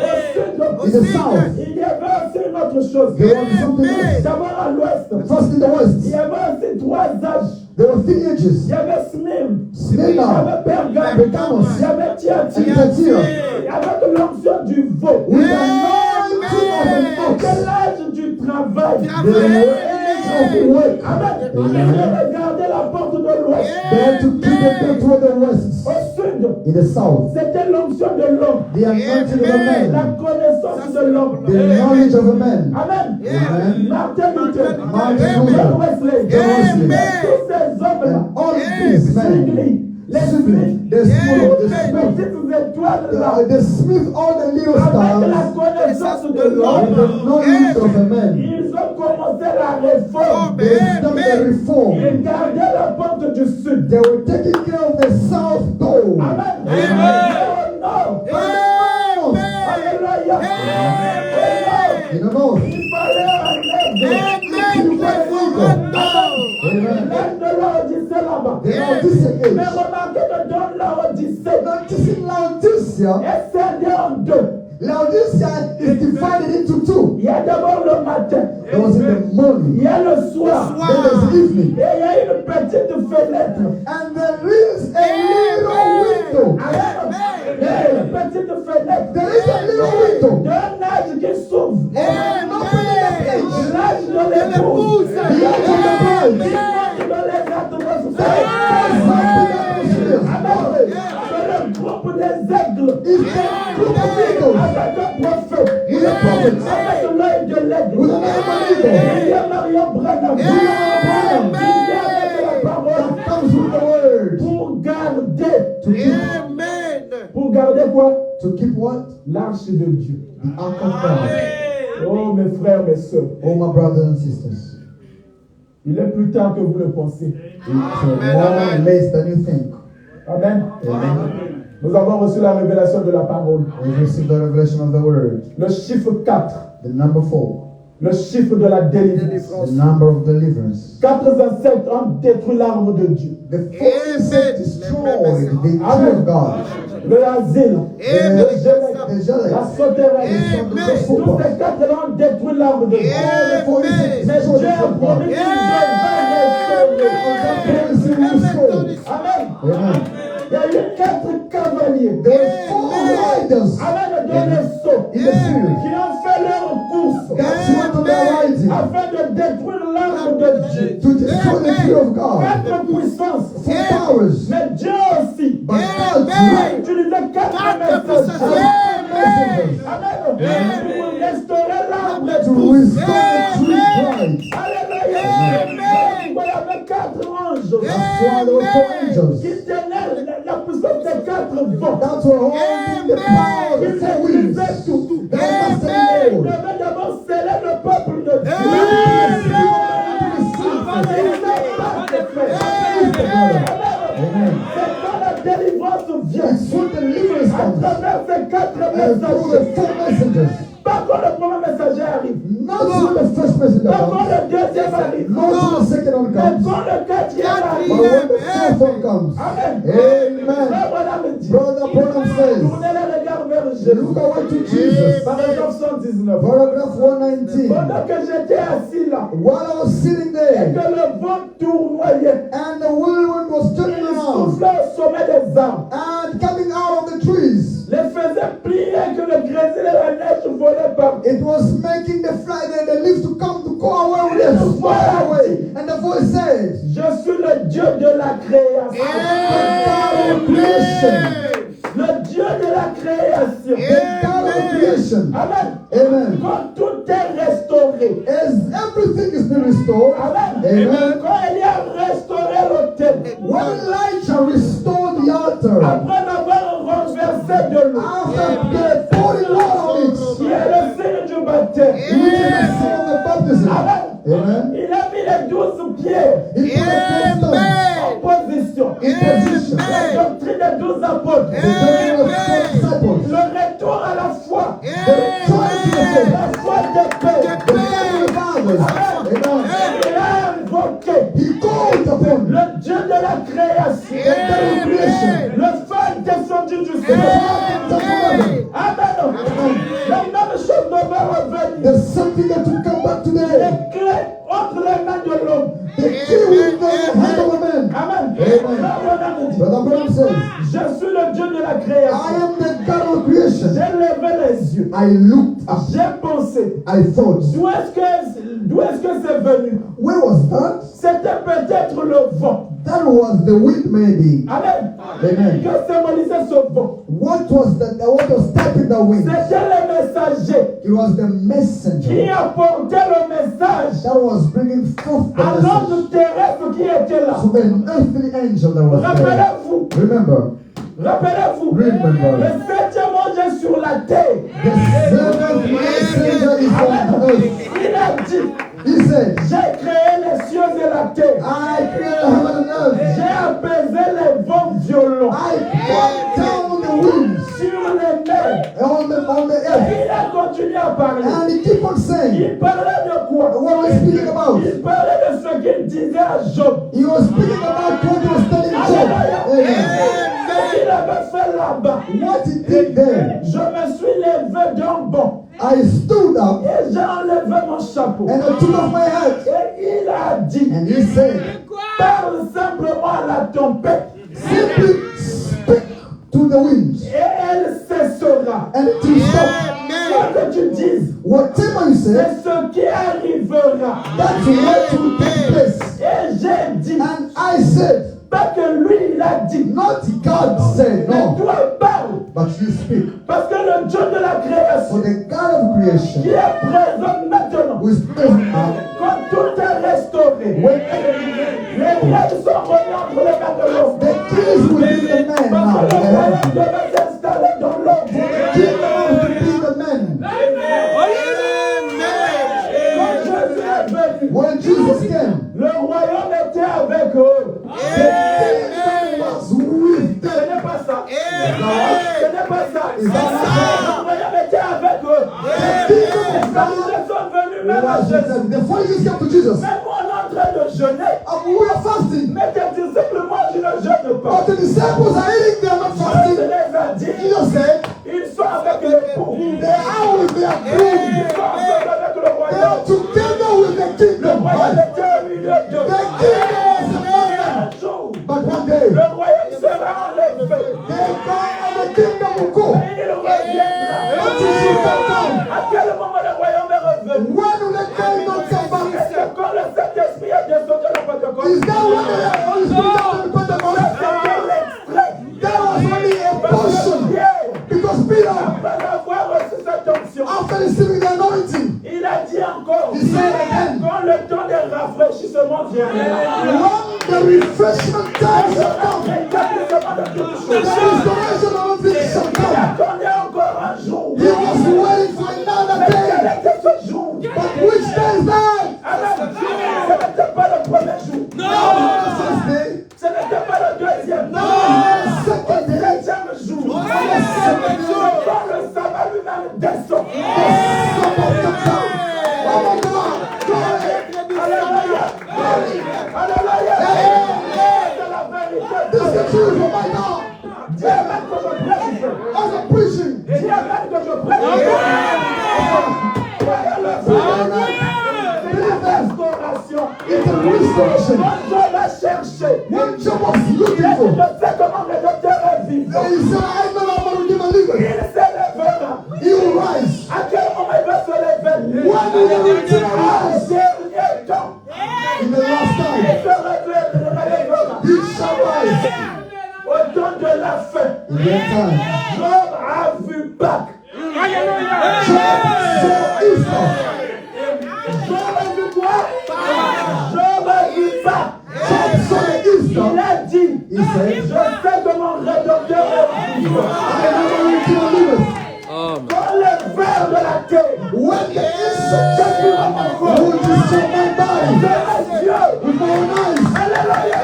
Au In sud, the south, il y avait aussi une autre chose. there was something else. D'abord à l'ouest, First in the il y west, avait aussi 3 âges. there were 3 ages. Il y avait Smyrne, il y Smyrna, avait Pergame, Pergamos, il y avait and Thyatire. Thyatira. Avec l'onction du veau. With the anointing of an ox. C'est l'âge du travail. The age of work. Amen. Il devait garder la porte de l'ouest. They had to keep the door toward the west. Au sud, In the south, c'était l'onction de l'homme. the anointing of a La man. connaissance de l'homme. The knowledge of a man. Amen. Amen. Martin Luther. Martin Luther. John Wesley. John Wesley. Tous ces hommes-là. And all these men, Les Smith, the Toutes Smith, the ces Smith, petites étoiles-là. the Smith, all the little Avec la stars, connaissance de and l'homme. the knowledge of a man. Ils ont commencé la réforme. They started the reform. Ils gardaient la porte du sud. They were taking care of the south door. Amen. Amen. Oh, non. Amen. Alléluia. Oh, In non. the north. Il fallait un aigle. Il fallait un aigle. Amen. L'aile de l'Odyssée là-bas. They are this Mais age. remarquez que dans Laodicea, est scindé en deux. Laodicea is divided into two. Il y a d'abord le matin, There was in the morning, il y a le soir, then there's evening, et il y a une petite fenêtre. and there is a little window. Il y a une petite fenêtre There is a little window. d'un âge qui s'ouvre. And opening the page. L'âge de l'épouse. The age of the bride. Dans les atmosphères. Something C'est le groupe des aigles. is the group of eagles Avec un prophète. with a prophet, Avec l'œil de l'aigle. with an eye of Il an y a Marion Branham. eagle. Il y a avec la parole. That comes with the word. Pour garder. To keep, Pour garder quoi? to keep what? L'arche de Dieu. The ark of God. Oh mes frères, mes soeurs. Oh, my brothers and sisters. Il est plus tard que vous le pensez. It's more less than you think. Amen. Amen. Nous avons reçu la révélation de la parole. We received the revelation of the word. Le chiffre 4. The number 4. Le chiffre de la délivrance. The number of deliverance. 4 et 7 ont détruit l'arme de Dieu. The 4 destroyed the tree of God. Le asile. The jelly. La sauterelle. The Tous super. ces 4 là ont détruit l'arme de Dieu. All the 4 is Mais Dieu a promis qu'il va restaurer. Amen. Amen. Il y a eu 4 cavaliers. There were 4 riders Amen. Dans les sauts. in the field. Qui ont fait leur course. That's what they are riding. Afin de détruire l'arme de Dieu. To destroy the tree of God. 4 puissances. 4 powers. Mais Dieu aussi. But God a too. utilisé 4 messagers. Messengers. Amen. Pour restaurer l'arbre de To tous. restore the tree bride. Alléluia. Il y avait 4 anges. That's why there were 4 angels. Qui tenaient la puissance des 4 vents. That's what holding the power of the Ils 4 winds. maîtrisaient tout. That was the Ils Lord. devaient d'abord sceller le peuple de Dieu. Amen. C'est quand la délivrance vient. That's what deliverance À comes. travers ces 4 And through the messagers. 4 messengers. Pas quand le premier messager arrive. Not through the first messenger Pas quand comes. le deuxième arrive. Not through the second one Mais comes. quand le quatrième But arrive. when the fourth one comes. Amen. Amen. Frère Branham me dit. Brother Branham says, Tournez les regards vers Jésus. look away to Jesus. Paragraphe 119. Paragraph 119. Pendant que j'étais assis là, While I was sitting et there, que le vent tournoyait, and the whirlwind was turning il around, soufflait au sommet des arbres, and coming out of the trees, les faisait plier que le grésil et la neige volaient par. it was making the leaves to come to go away with us, fly away. And the voice said, Je suis le Dieu de la création. the God of creation, Le Dieu de la création. the God of creation. Amen. Amen. Quand tout est restauré. As everything is being restored, Amen. Amen. Quand il y a restauré l'autel. when Elijah restored the altar, Après avoir renversé de l'eau. after pouring water on it, Qui est le signe du baptême. which is the sin of the baptism, Amen. Amen. Il a mis les 12 pierres He put the 12 stones en position. in position. La doctrine des 12 apôtres. The doctrine of 12 disciples, Le retour à la foi. the return to the faith, La foi des pères. the faith of the fathers. Amen. Il a invoqué He called upon le Dieu de la création. the God of creation, Le feu descendu du the ciel. Father of heaven. Amen. La même chose devait revenir. There's something that will come back today. Les clés entre les mains de l'homme. The key with the hand of a man. Amen. Amen. Brother Branham says, Je suis le Dieu de la I création. am the God of creation. J'ai levé les yeux. I looked up. J'ai pensé. I thought, D'où est-ce que c'est venu? where was that? C'était peut-être le vent. That was the wind, maybe. Amen. Amen. Que symbolisait ce vent? What was that? What was tapping the wind? C'était le messager It was the qui messenger apportait le message that was bringing forth the à message. l'ange terrestre qui était là. So an earthly angel that was there. Rappelez-vous, Remember, rappelez-vous, Remember. le 7e ange est sur la terre. the seventh messenger is on earth. Il a dit, He said, j'ai créé les cieux et la terre. I created heaven and earth. J'ai apaisé les vents violents I brought down the winds sur les mers. on the Et earth. il a continué à parler. And he keep on saying, Il parlait de quoi? what was he speaking about? Il parlait de ce qu'il disait à Job. He was speaking about what he was telling Job. Alléluia. Amen. Ce qu'il avait fait là-bas. What he did there I stood up et j'ai enlevé mon chapeau. and I took off my hat. Et il a dit, And he said, parle simplement à la tempête simply speak to the winds et elle cessera. and it will stop. Quoi que tu dises, Whatever you say, c'est ce qui arrivera. that's what will take place. Et j'ai dit, And I said, pas que lui il a dit, not God said, mais no, toi parle. but you speak. Parce que le Dieu de la For création, the God of qui creation, est présent maintenant, who is present now, quand tout est restauré, when les règles sont remis entre les mains de l'homme. the keys within the man now, Parce que the le royaume heaven, devait s'installer dans l'homme. kingdom to be the man. Quand Jésus est venu, When Jesus came, le royaume était avec eux. the kingdom was with Ce them. n'est pas ça. Ce n'est pas ça. Is that not Le royaume était avec eux. the kingdom Quand of ils sont venus God même à was with Jésus, them? The Pharisees came to Jesus. même on est en train de jeûner, We are fasting. mais tes disciples mangent, ne jeûnent pas. But the disciples are eating, they are not Jésus fasting. les a dit, Jesus said, ils sont avec l'époux. they are with their groom. Ils sont ensemble avec le They royaume. are together with the Le kingdom. royaume Right? était au milieu d'eux. The kingdom was among them. Un jour, But one day, le royaume sera enlevé. they come and the kingdom will go. Et il reviendra. But it should come down. À quel moment le royaume est revenu? When will the kingdom come back? Est-ce que quand le Saint-Esprit est descendu à la Pentecôte? Is that when the Holy Spirit came to Pentecost? C'était l'extrait. That was only a Parce que portion. Pierre, Because Peter, après avoir reçu cette onction, after receiving the anointing, il a dit encore, he said again, quand le temps des rafraîchissements viendra, when the refreshment time shall come, rétablissement de toutes the choses, restoration of all things shall il come. attendait encore un jour. He was waiting for another Mais quel day. était ce jour? But which day is that? Amen. Ce n'était pas le premier jour. Not the first day, Ce n'était pas le deuxième. not the Le second day, deuxième jour. Quand le sabbat lui-même descend. Sabbath comes down. Oh my God, glory, Alléluia. Alléluia. C'est la vérité. this is the truth, oh my God. Dis Amen que je prêche. As I'm preaching, Dis Amen que je prêche. Soyez le restauration. it's a restoration. Quand Dieu l'a cherché, What Job was il looking a dit, for, je sais comment le docteur est vivant. and he said, I know I'm going to give a living. Il s'élèvera. He will rise. À quel moment il va se lever? When will the return Au arise? dernier temps. In the last Il time, se relèvera. he shall rise. Au temps de la fin, In that time, Job a vu Pâques. Job saw Easter. Job a vu quoi? Job a vu Pâques. Job saw the Il Easter. a dit, He said, je sais que mon rédempteur est vivant. I know the return liveth. Quand les vers de la terre, When the insect will destroy my body verra Dieu. with my own eyes, Alléluia.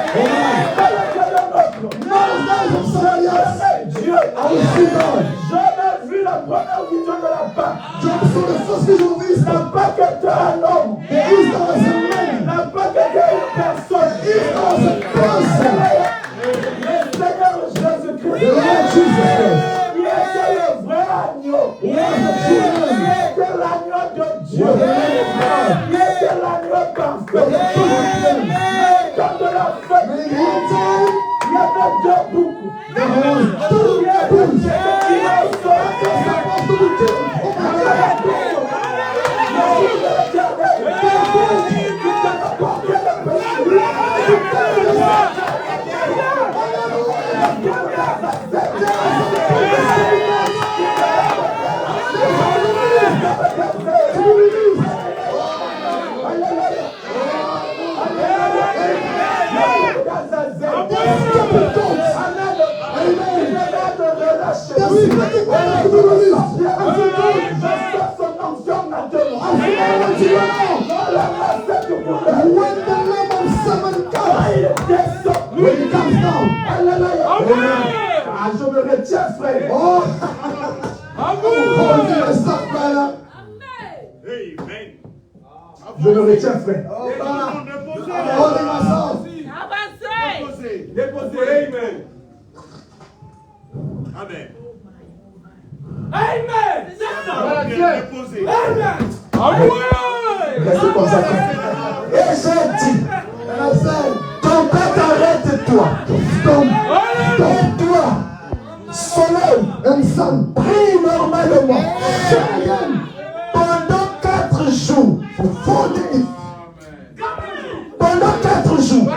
Pas le Dieu de l'autre. not as eyes of somebody else, Mais Dieu. I will see God. Job a vu la première vision de la Pâque. Job saw the first vision of La Easter. Pâque était un homme. The Easter was a man. La Pâque était une personne. Easter was a person. Le Seigneur Jésus-Christ, The Lord Jesus Christ qui était le vrai agneau, was the true qui man. était l'agneau de Dieu, Was the man of God. qui était l'agneau parfait. Le temps de la fête, And in that time, il y avait deux boucles. there was two Il y avait bulls. deux innocents. They're supposed to be killed. Oh my God. Le jour de l'éternel, qui t'avait porté le péché. When the Lamb of Salmon comes, when he comes down, Ah, je me retiens, frère. oh, hold yourself, brother. Je me retiens, frère. Oh, brother, holding myself. Déposez. Amen. Amen. déposer. Restez comme ça. Et j'ai dit, ton père arrête-toi. Stop-toi. Soleil, un sang, prie normalement. Pendant 4 jours, pendant 4 jours,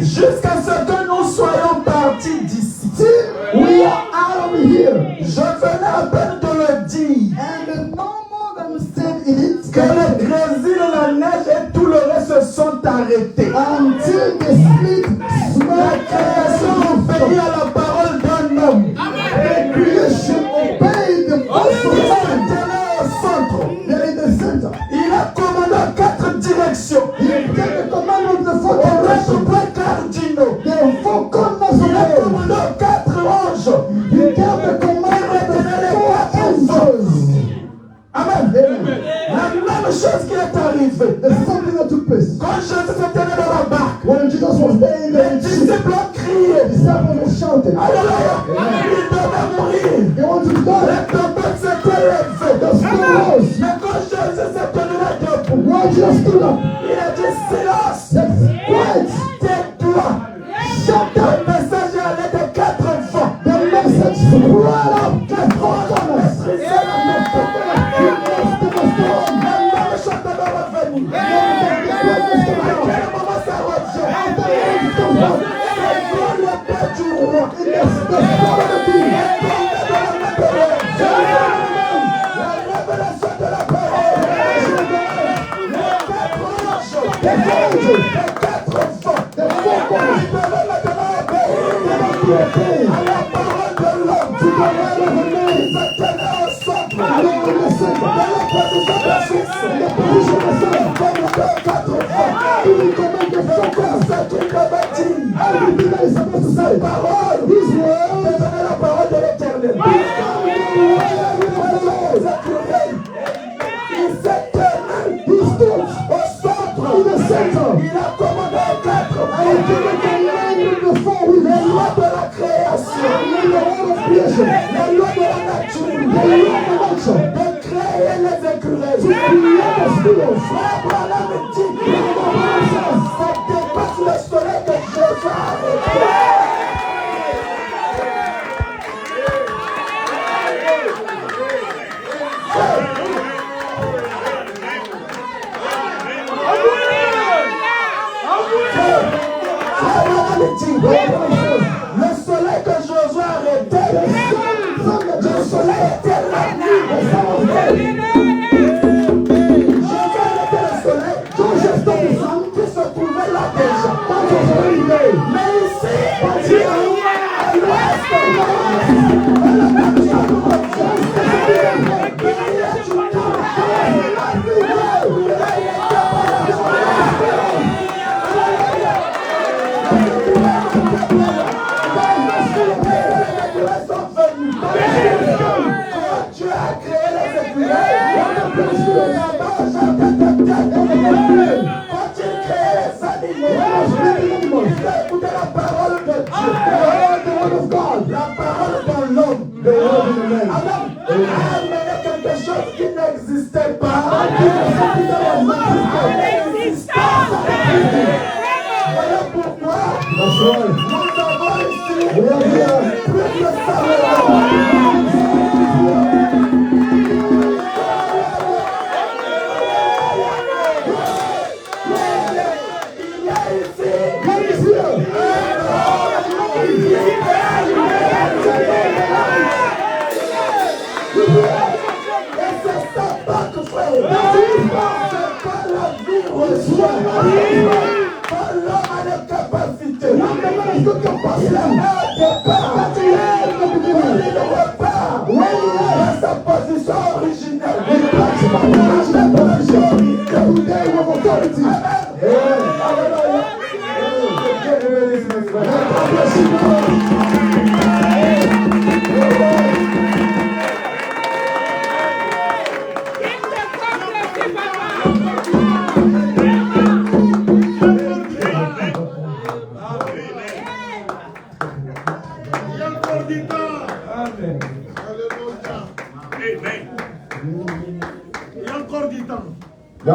jusqu'à ce que nous soyons partis d'ici. We are out of here. Je venais à peine de le dire. Que le Brésil, la neige et tout le reste se sont arrêtés. Until the split, la création obéit à la parole d'un homme. The creation obeyed the centre. Il a commandé 4 directions. Il a commandé 4 cardinaux. Il a commandé 4 anges. Il a commandé les 4 anges. Amen. La même chose qui est arrivée. Quand Jésus était dans la barque, les disciples ont crié. Alléluia. Ils devaient mourir. La tempête s'était levée. Mais quand Jésus s'est tenu là debout, il a dit silence. Tais-toi. Le message est allé de 4 vents. The message brought up 4 vents. Le soleil que Josué a arrêté, le soleil était là. Josué arrêtait le soleil, qui se trouvait là déjà. Mais ici, à l'ouest,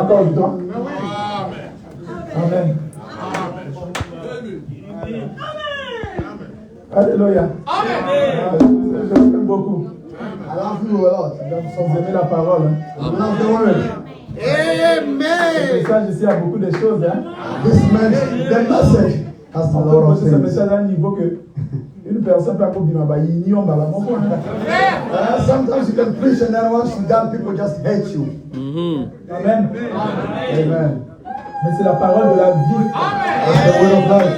encore du temps. Amen. Alléluia. Je l'aime beaucoup. I love you a lot. Vous aimez la parole. I love the word. Le Amen. message ici a beaucoup de choses. This message, the message has a On peut lot of poser ce things. message à un niveau que une personne peut pas dire, bah, il n'y a pas Sometimes you can preach and then once you're done, people just hate you. Amen. Amen. Mais c'est la parole de la vie. That's the word of life.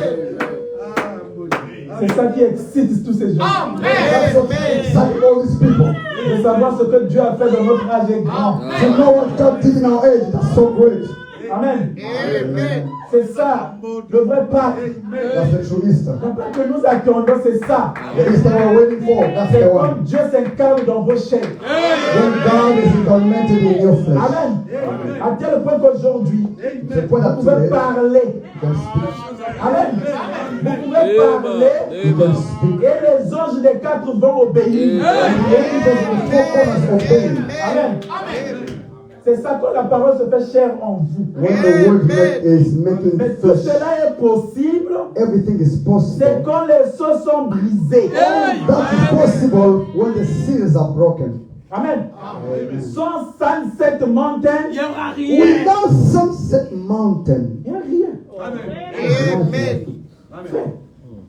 C'est ça qui excite tous ces gens. That's what excites all these people. De savoir ce que Dieu a fait dans notre âge est grand. To know what God did in our age, that's so great. Amen. C'est ça, le vrai Pâques. That's the true Easter. Le Pâques que nous attendons, c'est ça. The Easter we're waiting for, that's C'est the quand one. Dieu s'incarne dans vos chairs. When God is incarnated in your flesh. Amen. À tel point qu'aujourd'hui, The point vous that pouvez today, parler. you can speak. Amen. Vous pouvez parler. You can speak. Et les anges des quatre vont obéir. The angels will four corners obey. Amen. C'est ça que la parole se fait chair en vous. When the word is making Mais tout flesh, cela est possible. everything is C'est possible. quand les seaux sont brisés. That is possible when the seals are broken. Amen. Sans Sunset Mountain, Without Sunset Mountain, il n'y a rien. Amen.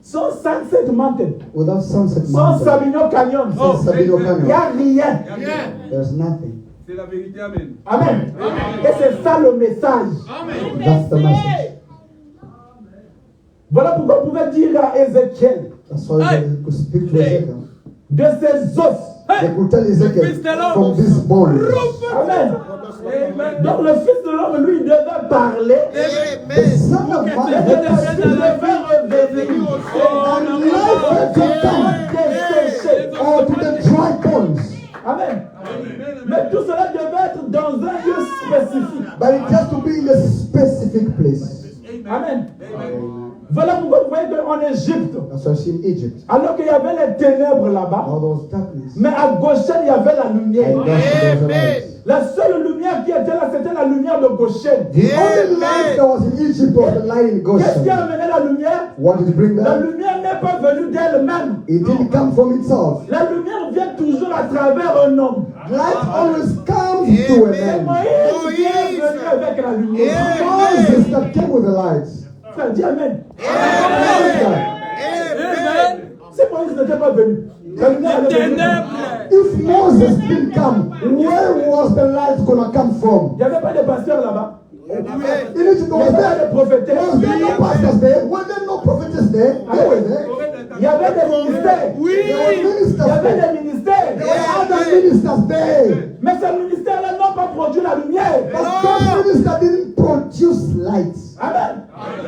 Sans Sunset Mountain, Without Sunset sans Mountain, Sabino Canyon, sans Sabino il n'y a Canyon, rien. there's nothing. C'est la vérité, amen. Amen. Et c'est ça le message. That's the message. Voilà pourquoi vous pouvez dire à Ézéchiel, That's why they could speak to Ezekiel. de ses os. They could tell Ezekiel from this bones. Amen. Donc le Fils de l'homme, lui, il devait parler. The Son of Et Man le Fils devait revenir. and life had to come Desséché. or to the dry bones. Amen. Mais tout cela devait être dans un lieu spécifique. But it has to be in a specific place. Amen. Voilà pourquoi vous voyez qu'en Égypte, That's why I see in Egypt. alors qu'il y avait les ténèbres là-bas, All those darkness. mais à Goshen, il y avait la lumière. And that's there was a light. La seule lumière qui était là, c'était la lumière de Goshen. The only light that was in Egypt was the light in Qu'est-ce qui a Goshen. amené la lumière? What did it bring La them? lumière n'est pas venue d'elle-même. It didn't come from itself. La lumière vient toujours à travers un homme. Light always comes to a C'est man. Moïse qui est venu avec la lumière. Moses that came with the light. Ça dit Amen. Amen. Si Moïse n'était pas venu, la lumière allait venir. Ténèbres. If Moses didn't come, where was the light gonna come from? Il n'y avait pas de pasteur là-bas. In Egypt, Il n'y avait pas de prophétesse. was there no pastors there? Were there no prophets there? They were there. Il y avait des ministères. There were Il y ministers avait there. des ministères. There were other ministers there. Mais ces ministères-là n'ont pas produit la lumière. But those ministers didn't produce light. Amen.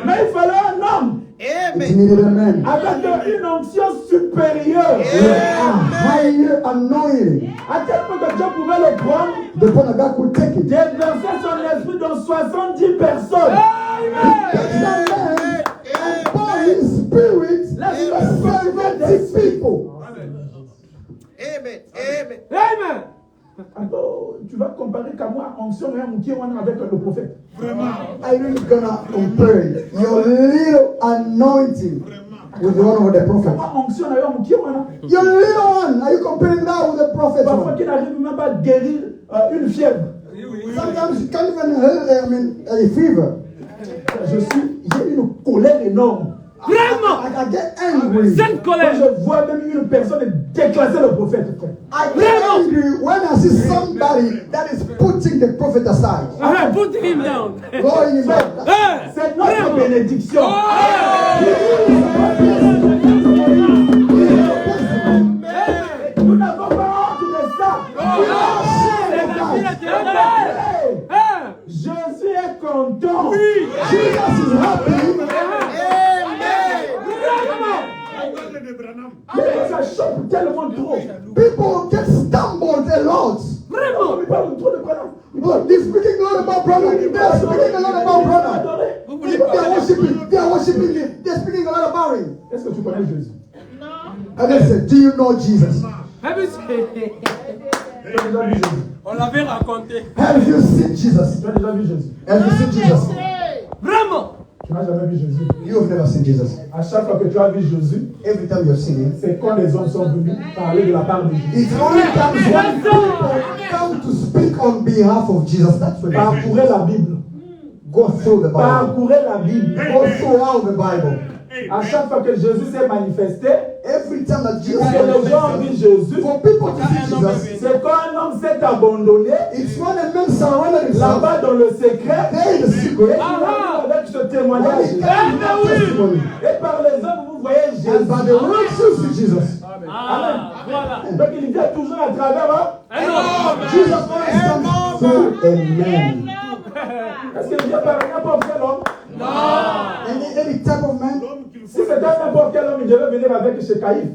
Mais il fallait un homme It needed a man avec une onction supérieure. with a higher anointing. À tel point que Dieu pouvait le prendre, The point that God could take it. déverser son esprit dans 70 personnes. Take that man and pour his spirit in 70 people. Amen. Alors, tu vas comparer qu'à moi, onction et un qui est avec le prophète. I'm really gonna compare your little anointing with the one of the prophet. Moi, onction et un qui est Your little one, are you comparing that with the prophet parfois one? qu'il n'arrive même pas à guérir une fièvre. Sometimes you can't even help a fever. J'ai une colère énorme. Vraiment. I get angry. Cette Quand colère. je vois même une personne déclasser le prophète. I get angry when I see somebody that is putting the prophet aside. Amen. Put him down. Blowing him up. Hey. C'est notre Vraiment. bénédiction. Nous n'avons pas honte de ça. Hey. Jésus est content. Jesus is happy. Mais ça choque tellement trop. People get stumbled a lot. Vraiment. Il parle trop de Branham. But they're speaking a lot about Branham. They're speaking a lot about Branham. They're worshiping. They're speaking a lot about him. Est-ce que tu connais Jésus? And they said, do you know Jesus? Have you seen? Tu as déjà vu Jésus? On On l'avait raconté. Have you seen Jesus? Tu as déjà vu Jésus? Have you seen Jesus? Vraiment. Tu n'as jamais vu Jésus. You have never seen Jesus. À chaque fois que tu as vu Jésus, Every time you have seen him, c'est quand les hommes sont venus parler de la part de Jésus. it only comes when people come to speak on behalf of Jesus. That's when Parcourez la Bible. go through the Bible. Parcourez la Bible. Go through all the Bible. À chaque fois que Jésus s'est manifesté, Every time that Jesus que les gens ont vu Jésus, for people to see Jesus, c'est quand un homme s'est abandonné it's when a man surrendered himself. là-bas dans le secret. There in the Et secret. il arrive avec ce When témoignage. he comes with testimony. Et par les hommes, vous voyez And Jésus. by the words you see Jesus. Amen. Voilà. Donc il vient toujours à travers Un homme. Jesus always comes through a man. Est-ce qu'il vient par n'importe quel homme? Any type of man. Si c'était n'importe quel homme, il devait venir avec chez Caïphe.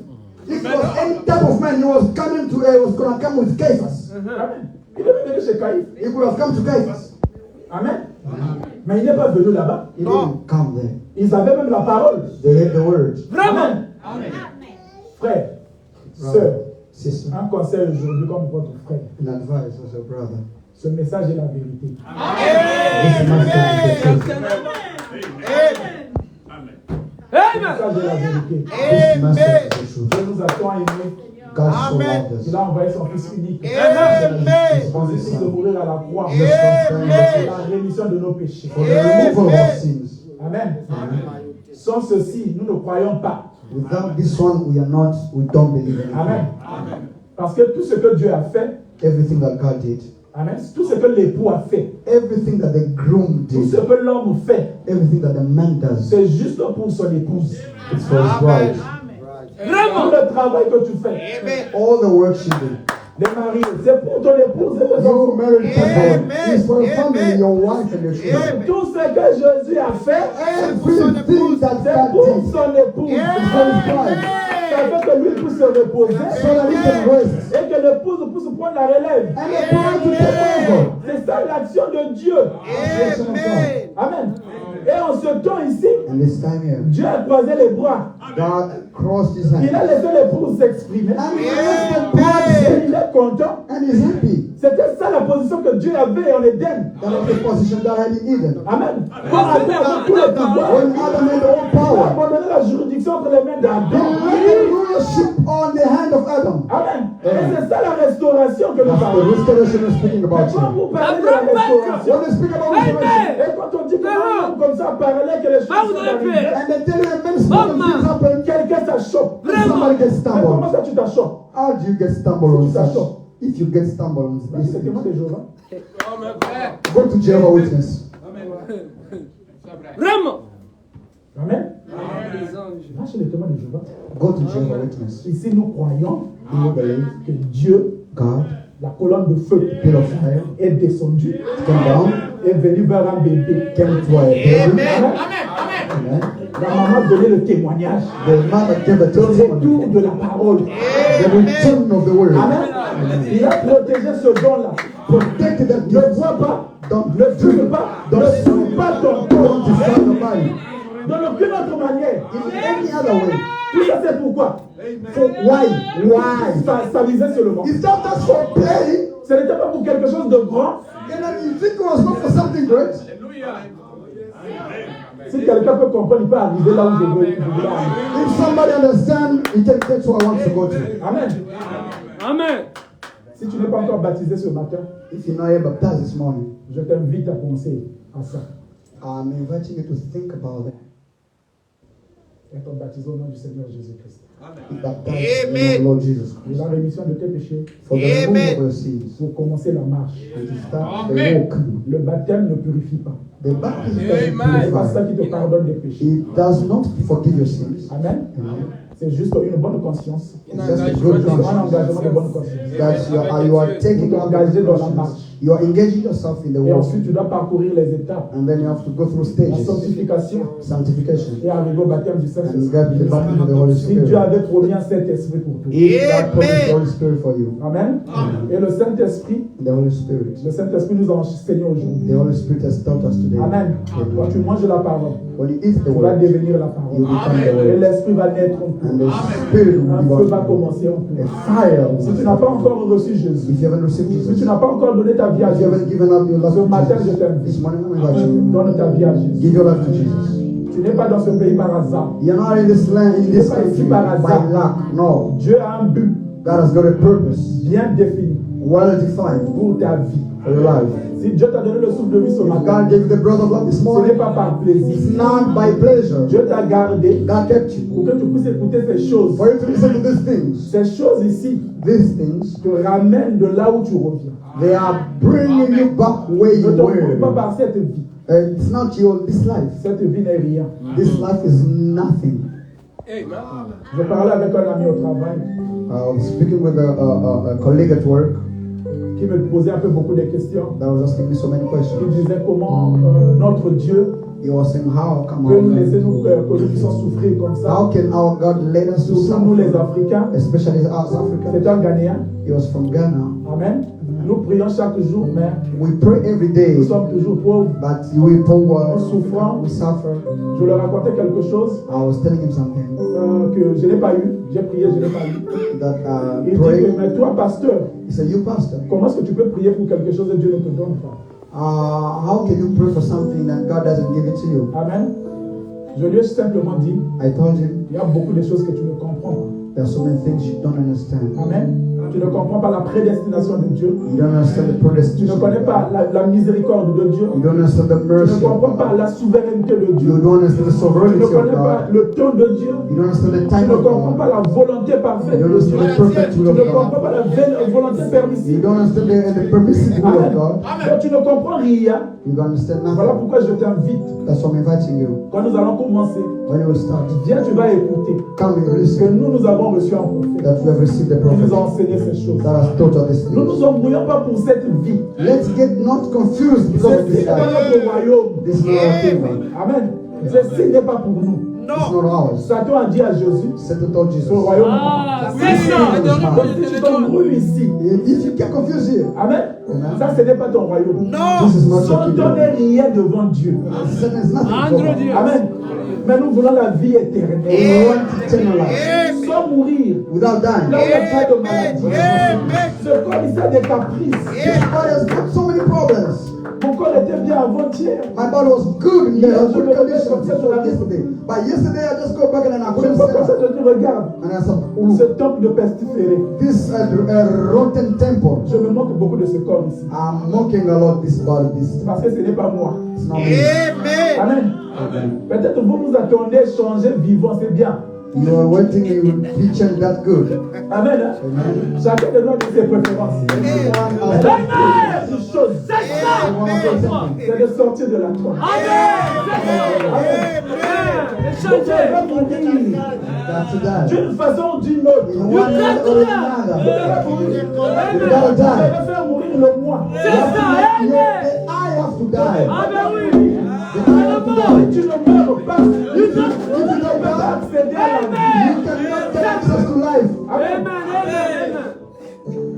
If it was any type of man, he was coming to, was going to come with Caiaphas. Amen. Il devait venir chez Caïphe. He could have come to Caiaphas. Amen. Mais il n'est pas venu là-bas. He didn't come there. Ils avaient même la parole. They had the word. Amen. Frère, sœur, Sister, un conseil aujourd'hui comme votre frère. an advice as a brother. Ce message est la vérité. This message is the truth. Ce message est la vérité. This message is the truth. Dieu nous a tant aimés. God so loved us. Il a envoyé son Fils unique. His Pour only de son. mourir à la croix. Just for Pour la rémission de nos péchés. the removal of our sins. Amen. Sans ceci, nous ne croyons pas. Without this one, we don't believe in Amen. it. Parce que tout ce que Dieu a fait, Everything that God did, amen, tout ce que l'époux a fait, everything that the groom tout ce did, que l'homme fait, everything that the man does, c'est juste pour son épouse. it's for his bride. Tout le travail que tu fais, All the work she did. les maris, c'est pour ton épouse et tes You enfants. married people. It's for your family, your wife, and your children. Tout ce que Jésus a fait, Everything that c'est God pour did, son épouse. it's for his bride. Ça fait que lui puisse se reposer So that he can rest. et que l'épouse puisse prendre la relève. And the bride to take over. C'est ça l'action de Dieu. Action of God. Amen. Et en ce temps ici, And this time here, Dieu a croisé les bras. God crossed his Il a hands. laissé l'épouse s'exprimer. And he let the bride Il est content. and he's happy. C'était ça la position que Dieu avait en Éden. That was the position God had in Eden. Amen. Quand Adam avait tout le pouvoir, When Adam had all il a power, abandonné la juridiction entre les mains he d'Adam. had the rulership on the hand of Adam. Amen. Et c'est ça la restauration que nous That's the parlons. restoration we're speaking about Quand here. vous parlez de la restauration, When we speak about restoration, et quand on dit que un homme comme ça parlait que les choses sont arrivées, and they tell you a man spoken things happen, quelqu'un s'achoppe. somebody gets Mais comment stumbled. ça tu t'achoppes? How do you get stumbled on such? If you get stumbled on Vas-y, this, c'est témoin de Jéhovah. go to Jehovah's Witness. Vraiment. Amen. Va chez les témoins de Jéhovah. Go to Jehovah's Witness. Ici, nous croyons We believe que Dieu, God, la colonne de feu, pillar of fire, est descendue, came down, est venue vers un bébé. came to a baby. Amen. Amen. La maman donnait le témoignage. The mother gave a Le testimony. retour de la parole. The return of the word. Amen. Il a protégé ce don-là. Protected that Ne gift. bois pas, Don't ne fume pas, ne fume pas ton Don't corps. defile the body. Dans aucune autre manière. In any other way. Tout ça, c'est pourquoi? So why? Why? Ça visait seulement. Is that just for play? Ce n'était pas pour quelque chose de grand. And then you think it was not for something great? Si quelqu'un peut comprendre, il peut arriver là où je veux arriver. If somebody understand, he can get where I want to go to. Amen. Amen. Si tu n'es pas encore baptisé ce matin, If you're not yet baptized this morning, je t'invite à penser à ça. I'm inviting you to think about that. Être baptisé au nom du Seigneur Jésus-Christ. Be baptized in the name of Lord Jesus Et Christ. la rémission de tes péchés For the removal of your sins. pour commencer la marche. And to start the walk. Le baptême ne purifie pas. The baptism doesn't C'est pas ça purify. qui te pardonne des péchés. It does not forgive your sins. Amen. Amen. C'est juste une bonne conscience. It's just a C'est good un conscience. engagement de bonne conscience. That you are taking Vous on engagé dans la conscience marche. You are engaging yourself in the Et work. ensuite, tu dois parcourir les étapes. And then you have to go through La stages. sanctification Sanctification. et arriver au baptême du And Saint-Esprit. get the baptism of the Holy Si Dieu Spirit. avait promis un Saint-Esprit pour toi. God promised the Holy Spirit for you. Amen. Et le Saint-Esprit, The Holy Spirit. le Saint-Esprit nous a enseignés aujourd'hui. The Holy Spirit has taught us today. Amen. Quand tu manges la parole, When you eat the tu vas word, devenir la you parole. become the Et word. l'Esprit va naître en toi. And the Spirit will Un be feu va on you. commencer en toi. A fire will Si tu be n'as on pas you. encore reçu Jésus, If you haven't received si tu Jesus, n'as pas encore donné ta vie à if you haven't Jésus, given up your life ce matin to je Jesus, t'invite. this morning I'm inviting you. Donne ta vie à Jésus. Give your life to Jesus. Tu n'es pas dans ce pays par hasard. You're not in this land, in this country by luck. No. Dieu a un but God has got a purpose, bien défini well defined pour ta vie. for your life. Si Dieu t'a donné le souffle de vie ce If matin, God gave you the breath of life this ce n'est morning, pas par it's plaisir. not by pleasure. Dieu t'a gardé God kept you. pour que tu puisses écouter ces choses. For you to listen to these things, Ces choses ici these things, te ramènent de là où tu reviens. they are bringing you back where Ne you t'occupe pas were. par cette vie. It's not this life. Cette vie n'est rien. This life is nothing. Je parlais avec un ami au travail I was speaking with a colleague at work qui me posait un peu beaucoup de questions. that was asking me so many Il questions. disait comment notre Dieu He was saying, how come peut nous our laisser God, que nous puissions souffrir comme ça. how can our God let us to Surtout nous les suffer, Africains. especially us Africans? C'est un Ghanéen. He was from Ghana. Amen. Nous prions chaque jour, mais We pray every day, nous sommes toujours pauvres, but we poor, souffrants. we suffer. Je leur racontais quelque chose I was telling him something que je n'ai pas eu. J'ai prié, je n'ai pas eu. that Il dit pray. que, mais toi, pasteur, He said, you pastor, comment est-ce que tu peux prier pour quelque chose et Dieu ne te donne pas? how can you pray for something that God doesn't give it to you? Amen. Je lui ai simplement dit, I told him, il y a beaucoup de choses que tu ne comprends pas. there are so many things you don't understand. Amen. Tu ne comprends pas la prédestination de Dieu. You don't understand the Tu ne predestination. connais pas la miséricorde de Dieu. You don't understand the Tu mercy ne of comprends pas God. la souveraineté de You Dieu. don't understand the Tu sovereignty ne of connais pas God. le temps de Dieu. You don't understand the Tu time ne of comprends pas God. la volonté parfaite You de don't Dieu. understand the perfect Tu will ne of comprends God. pas la volonté permissive. You don't understand the permissive will of Amen. God. Donc tu ne comprends rien. You don't understand Voilà nothing. pourquoi je t'invite. That's why I'm inviting you. Quand nous allons commencer, When you will start, viens, tu vas écouter. come and Que listen nous avons reçu un prophète that we have received the qui nous a prophet enseigné ces choses. that has taught us these Nous ne things. nous embrouillons pas pour cette vie. Let's get not confused because of Ceci this n'est pas life. notre royaume. This is not our kingdom. Amen. Ceci n'est pas pour nous. It's not ours. Satan a dit à Jésus, Satan told Jesus. ce royaume. Ah, c'est oui, ça. ça. Donc si tu t'embrouilles ici, If you get confused here, Amen. Ça, ce n'est pas ton royaume. this is not your Sans kingdom. donner rien devant Dieu. Satan is nothing for Andre God. Dieu. Amen. Mais nous voulons la vie éternelle. We want eternal life Sans mourir. without Là où dying. il n'y a pas de maladie. Ce corps ici a des caprices. This body has got so many problems. Mon corps était bien avant-hier. My body was good in Yeah, the good condition before yesterday. But yesterday I just got back and I C'est couldn't pas comme ça stand up. que tu regardes. And I said, Ce "Ooh, temple de pestiféré. this rotten temple. Je me moque beaucoup de ce corps ici. I'm mocking a lot this body. This Parce que ce n'est pas moi. it's not me. Amen. Peut-être vous vous attendez changer vivant, c'est bien. You are waiting you will be changed that good. Amen. Hein? Amen. Chacun de nous a ses préférences. Everyone has Amen. Une chose, Amen. c'est de sortir de la trompe. Donc, tu vas mourir Got to die. d'une façon ou d'une autre. In one way or another. You gotta Je die. vais faire mourir le moi. I have to die. Ah ben oui. Si tu ne meurs pas, tu ne peux pas accéder à la vie. You cannot get access to life. Amen.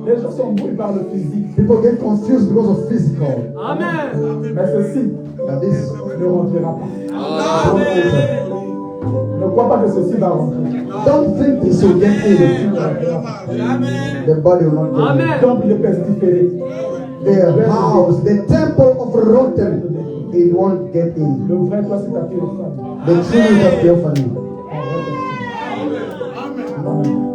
Les gens sont brouillés par le physique. People get confused because of physical. Amen. Mais ceci But this ne rentrera pas. don't enter. Ne crois pas que ceci va rentrer. Don't think this will get in. The body will not get in. Amen. Temple de pestiféré. The house, the temple of rotten, it won't get in. Le vrai toi, c'est ta téléphone. The true is just there for you. Amen.